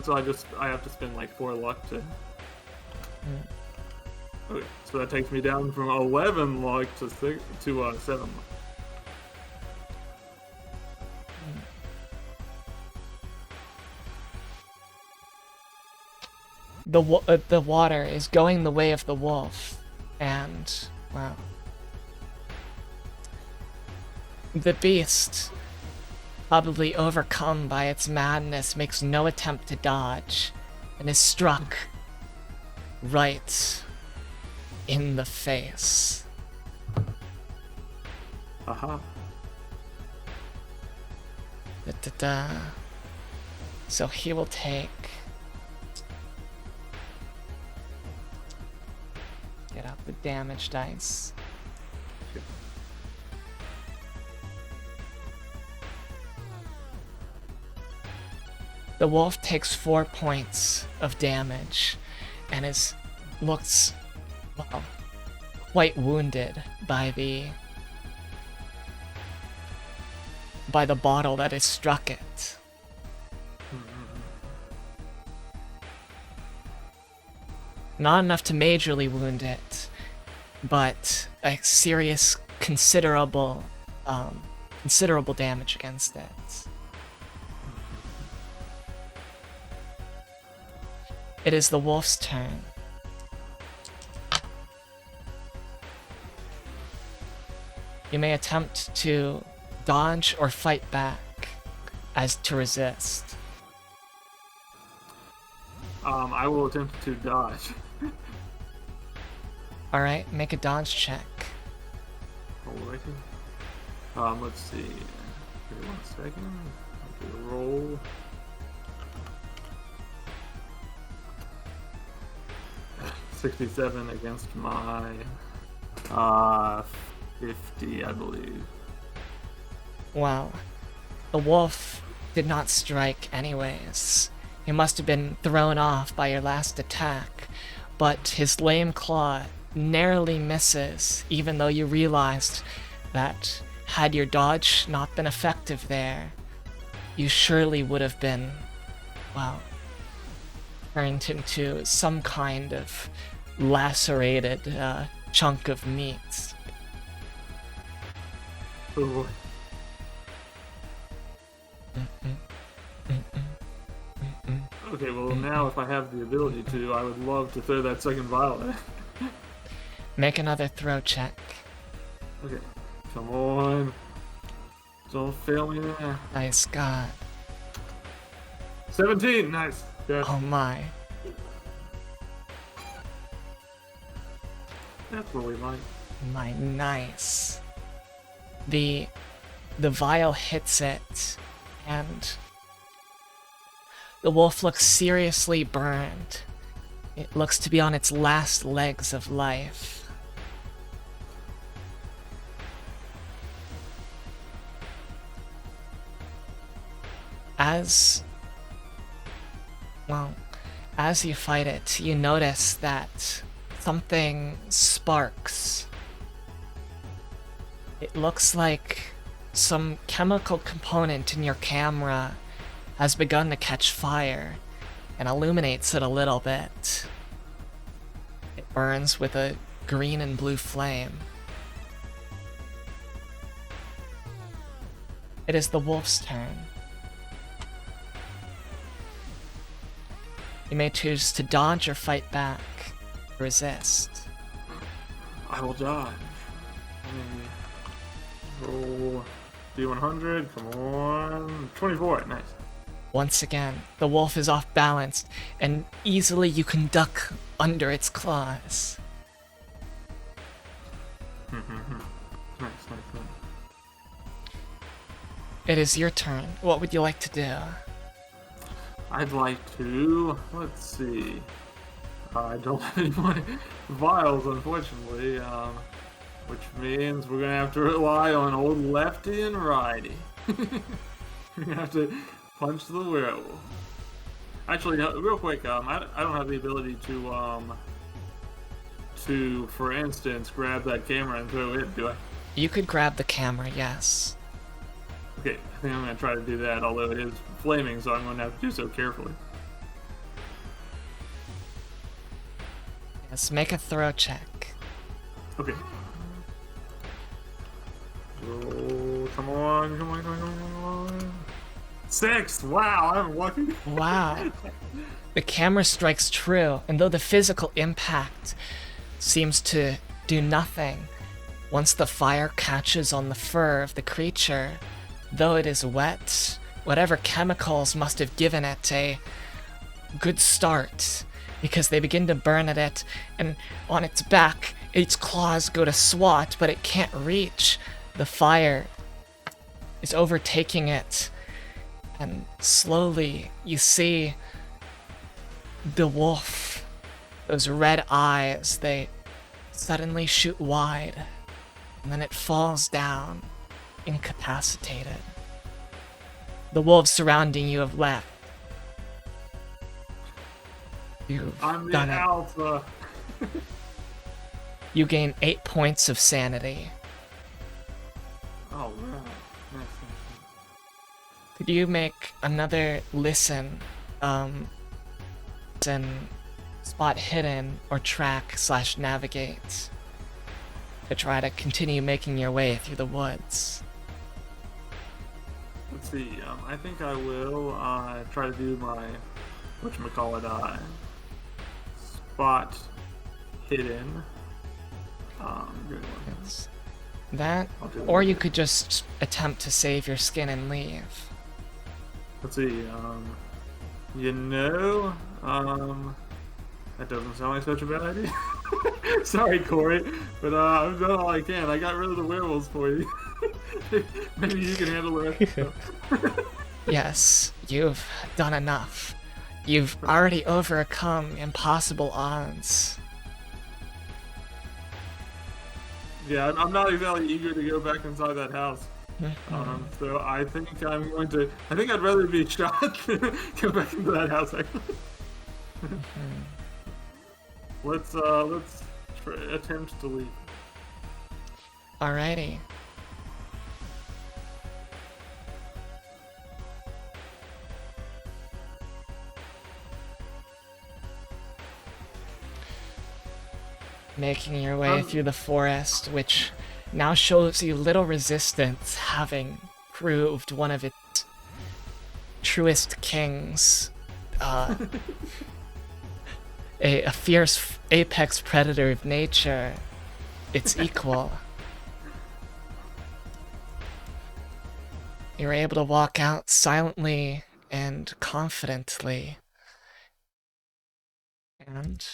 So I have to spend like 4 luck to... Okay, so that takes me down from 11 luck to 7 luck. The water is going the way of the wolf, and, well, the beast, probably overcome by its madness, makes no attempt to dodge, and is struck right in the face. Aha. Da-da-da. So he will take... Get out the damage dice. The wolf takes 4 points of damage and looks, well, quite wounded by the bottle that has struck it. Not enough to majorly wound it, but a serious, considerable damage against it. It is the wolf's turn. You may attempt to dodge or fight back as to resist. I will attempt to dodge. Alright, make a dodge check. Alrighty. Let's see. Give me 1 second. I'll do a roll. $67 against my 50, I believe. Well, the wolf did not strike anyways. He must have been thrown off by your last attack, but his lame claw narrowly misses, even though you realized that had your dodge not been effective there, you surely would have been, well, turned into some kind of lacerated chunk of meat. Oh boy. Okay, well now if I have the ability to, I would love to throw that second vial at. Make another throw check. Okay, come on. Don't fail me there. Nice God. 17, nice. Good. Oh my. That's what we like. My nice. The vial hits it, and the wolf looks seriously burned. It looks to be on its last legs of life. As you fight it, you notice that something sparks. It looks like some chemical component in your camera has begun to catch fire and illuminates it a little bit. It burns with a green and blue flame. It is the wolf's turn. You may choose to dodge or fight back. Resist. I will dodge. Roll D100. Come on. 24. Nice. Once again, the wolf is off balance, and easily you can duck under its claws. Nice. It is your turn. What would you like to do? I'd like to. Let's see. I don't have any more vials, unfortunately, which means we're gonna have to rely on old lefty and righty. We're gonna have to punch the werewolf. Actually, real quick, I don't have the ability to, for instance, grab that camera and throw it, do I? You could grab the camera, yes. Okay, I think I'm gonna try to do that, although it is flaming, so I'm gonna have to do so carefully. Yes, make a throw check. Okay. Oh, come on. 6! Wow, I'm lucky. Wow. The camera strikes true, and though the physical impact seems to do nothing, once the fire catches on the fur of the creature, though it is wet, whatever chemicals must have given it a good start, because they begin to burn at it, and on its back, its claws go to swat, but it can't reach. The fire is overtaking it, and slowly you see the wolf, those red eyes, they suddenly shoot wide, and then it falls down, incapacitated. The wolves surrounding you have left. I'm the done it. alpha. You gain 8 points of sanity. Oh, wow. Nice. Could you make another listen, and spot hidden or track/navigate to try to continue making your way through the woods? Let's see. I think I will try to do my whatchamacallit, spot hidden. Good one. Yes. That, or you could just attempt to save your skin and leave. Let's see. That doesn't sound like such a bad idea. Sorry, Corey, but I've done all I can. I got rid of the werewolves for you. Maybe you can handle the rest of the stuff. Yes, you've done enough. You've already overcome impossible odds. Yeah, I'm not exactly eager to go back inside that house. So I think I'm going to. I think I'd rather be shot than go back into that house. Actually, let's attempt to leave. Alrighty. Making your way through the forest, which now shows you little resistance, having proved one of its truest kings, a fierce apex predator of nature, its equal. You're able to walk out silently and confidently, and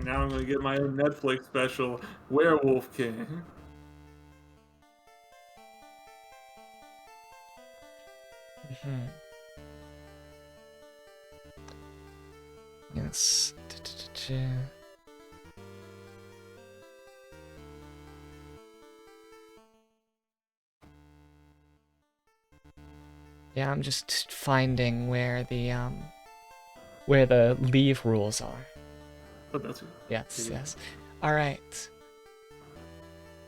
now I'm going to get my own Netflix special, Werewolf King. Yes. Yeah, I'm just finding where the leave rules are. Oh, that's good. Yes. Alright.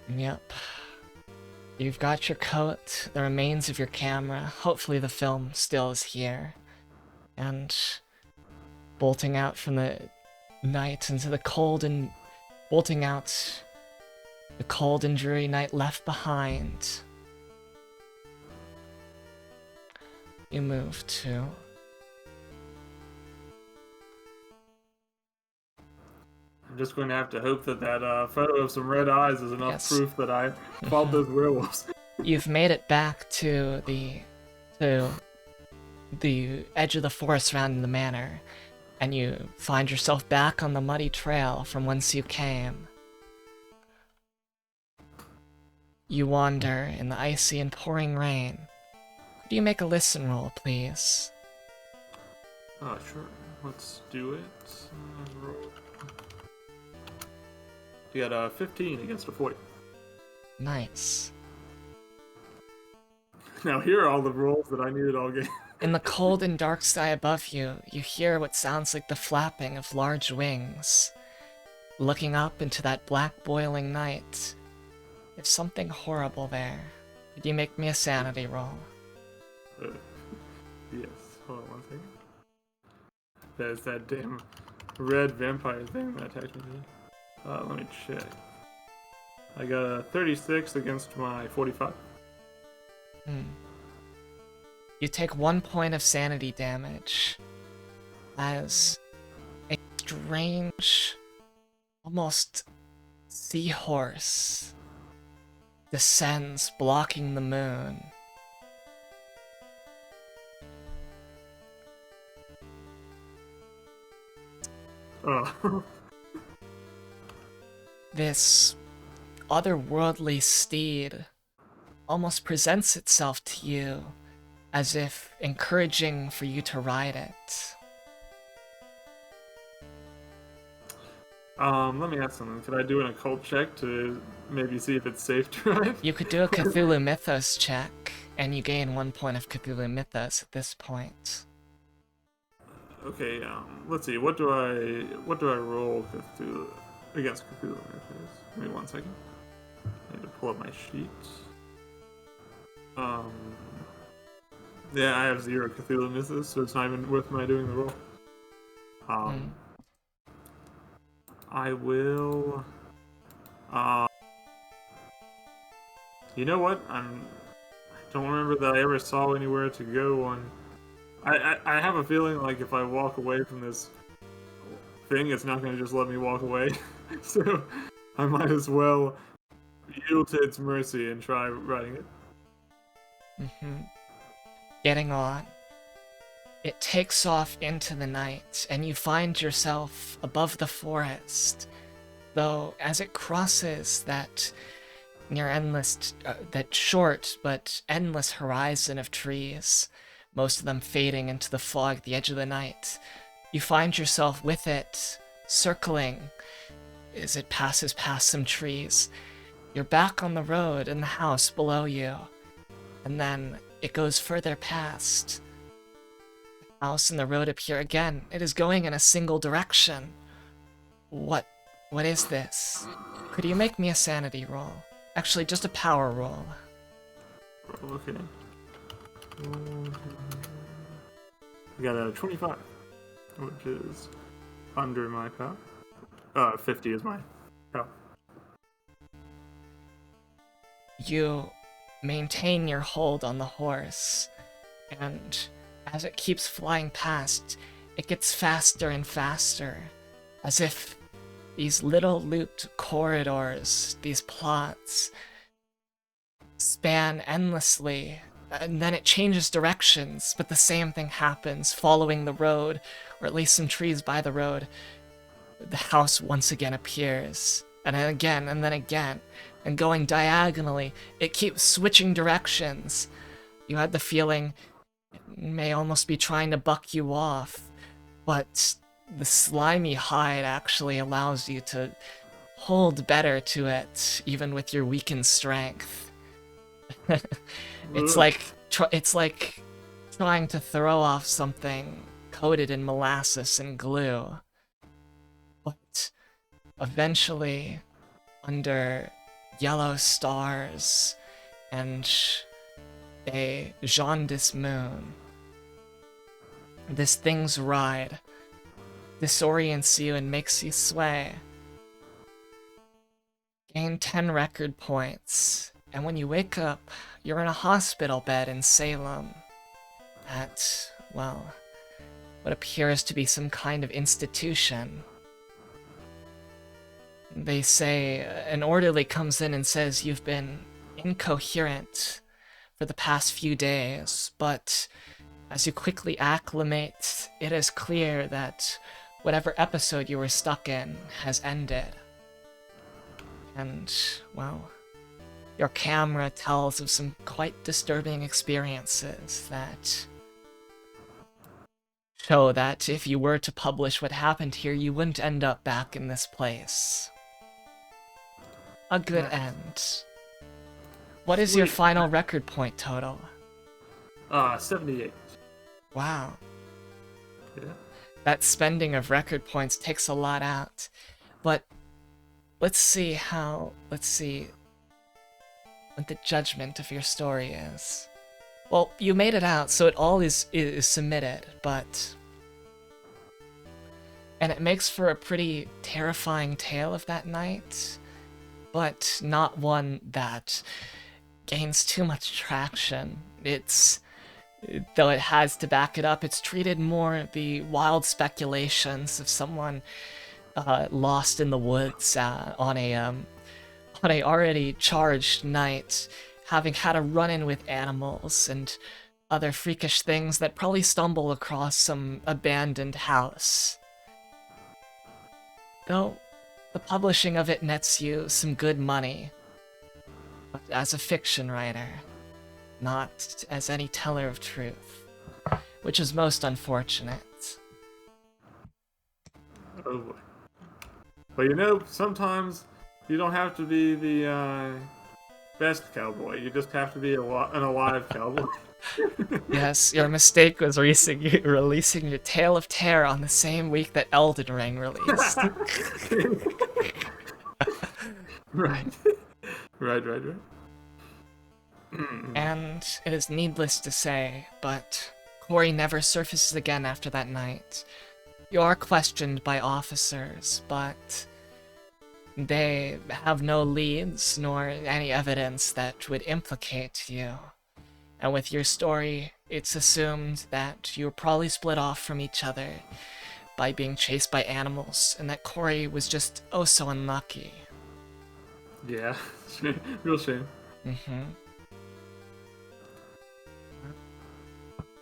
Yep. You've got your coat, the remains of your camera. Hopefully the film still is here. And bolting out from the night into the cold and bolting out the cold and dreary night left behind. You move 2. I'm just going to have to hope that that photo of some red eyes is enough Yes. proof that I fought those werewolves. You've made it back to the edge of the forest surrounding the manor, and you find yourself back on the muddy trail from whence you came. You wander in the icy and pouring rain. Could you make a listen roll, please? Sure. Let's do it. Roll. You got a 15 against a 40. Nice. Now here are all the rolls that I needed all game. In the cold and dark sky above you, you hear what sounds like the flapping of large wings. Looking up into that black boiling night, there's something horrible there. Could you make me a sanity roll? Yes. Hold on one second. There's that damn red vampire thing that attacked me. Let me check. I got a 36 against my 45. You take 1 point of sanity damage as a strange, almost seahorse descends, blocking the moon. Oh. This otherworldly steed almost presents itself to you as if encouraging for you to ride it. Let me ask something. Could I do an occult check to maybe see if it's safe to ride? You could do a Cthulhu Mythos check, and you gain 1 point of Cthulhu Mythos at this point. Okay, let's see. What do I roll Cthulhu against Cthulhu Mythos? Give me 1 second. I need to pull up my sheet. Yeah, I have 0 Cthulhu Mythos, so it's not even worth my doing the roll. I will. You know what? I don't remember that I ever saw anywhere to go on. I have a feeling like if I walk away from this thing, it's not going to just let me walk away. So I might as well yield to its mercy and try riding it. Getting on. It takes off into the night, and you find yourself above the forest. Though, as it crosses that that short but endless horizon of trees, most of them fading into the fog at the edge of the night, you find yourself with it, circling as it passes past some trees. You're back on the road in the house below you, and then it goes further past. The house and the road appear again. It is going in a single direction. What is this? Could you make me a sanity roll? Actually, just a power roll. Okay. I got a 25, which is under my power. 50 is my power. You maintain your hold on the horse, and as it keeps flying past, it gets faster and faster, as if these little looped corridors, these plots, span endlessly, and then it changes directions, but the same thing happens, following the road, or at least some trees by the road. The house once again appears, and then again, and then again, and going diagonally, it keeps switching directions. You had the feeling it may almost be trying to buck you off, but the slimy hide actually allows you to hold better to it, even with your weakened strength. It's like trying to throw off something coated in molasses and glue. But eventually, under yellow stars and a jaundiced moon, this thing's ride disorients you and makes you sway. Gain 10 record points, and when you wake up, you're in a hospital bed in Salem. at, well, what appears to be some kind of institution. They say an orderly comes in and says you've been incoherent for the past few days, but as you quickly acclimate, it is clear that whatever episode you were stuck in has ended. And, well, your camera tells of some quite disturbing experiences that show that if you were to publish what happened here, you wouldn't end up back in this place. A good end. What is your final record point total? 78. Wow. Yeah. That spending of record points takes a lot out. But let's see what the judgment of your story is. Well, you made it out, so it all is submitted, but... And it makes for a pretty terrifying tale of that night, but not one that gains too much traction. Though it has to back it up, it's treated more the wild speculations of someone lost in the woods on a already charged night, having had a run-in with animals and other freakish things that probably stumble across some abandoned house. Though the publishing of it nets you some good money, but as a fiction writer, not as any teller of truth, which is most unfortunate. Oh boy. But sometimes you don't have to be the best cowboy. You just have to be an alive cowboy. Yes, your mistake was releasing your Tale of Terror on the same week that Elden Ring released. Right. Right. And it is needless to say, but Corey never surfaces again after that night. You are questioned by officers, but they have no leads nor any evidence that would implicate you. And with your story, it's assumed that you were probably split off from each other by being chased by animals, and that Corey was just oh so unlucky. Yeah, real shame. Mm-hmm.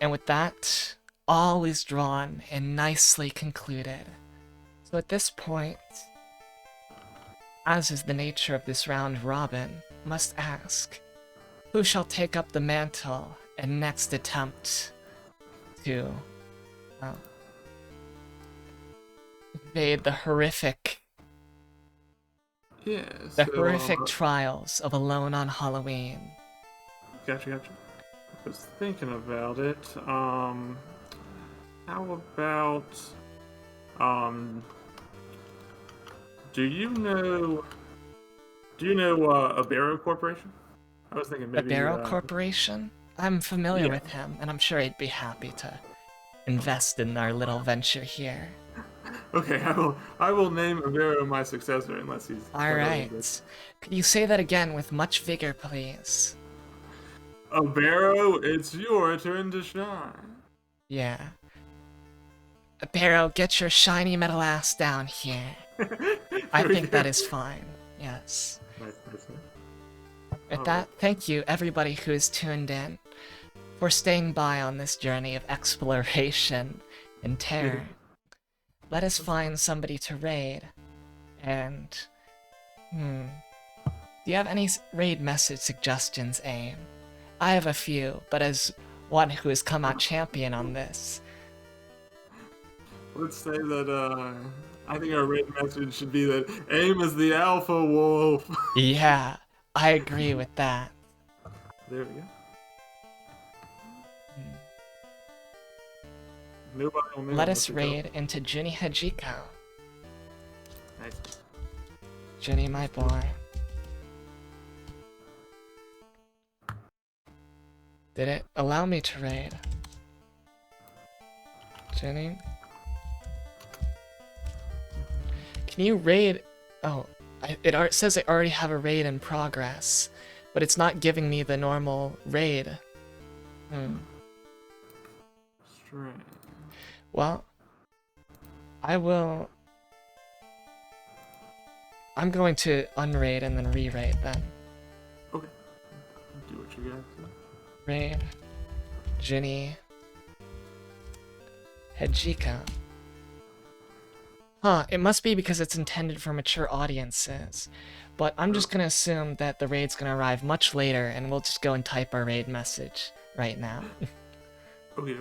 And with that, all is drawn and nicely concluded. So at this point, as is the nature of this round robin, must ask, who shall take up the mantle and next attempt to evade the horrific trials of Alone on Halloween? Gotcha. I was thinking about it. How about do you know a Barrow Corporation? I was thinking maybe A Barrow Corporation? I'm familiar with him, and I'm sure he'd be happy to invest in our little venture here. Okay, I will name Barrow my successor unless he's... Alright. Could you say that again with much vigor, please? Barrow, it's your turn to shine. Yeah. Barrow, get your shiny metal ass down here. I think that is fine. Yes. Nice. With that, thank you everybody who is tuned in for staying by on this journey of exploration and terror. Let us find somebody to raid. And, do you have any raid message suggestions, Aim? I have a few, but as one who has come out champion on this. Let's say that, I think our raid message should be that Aim is the alpha wolf. Yeah, I agree with that. There we go. Nobody will know. Let us raid into Junie Hajiko. Nice. Junie, my boy. Did it allow me to raid? Junie? Can you raid? Oh, it says I already have a raid in progress, but it's not giving me the normal raid. Strange. Well, I'm going to unraid and then re-raid then. Okay. Do what you got to. Raid. Ginny. Hejika. Huh, it must be because it's intended for mature audiences. But I'm just gonna assume that the raid's gonna arrive much later and we'll just go and type our raid message right now. Okay.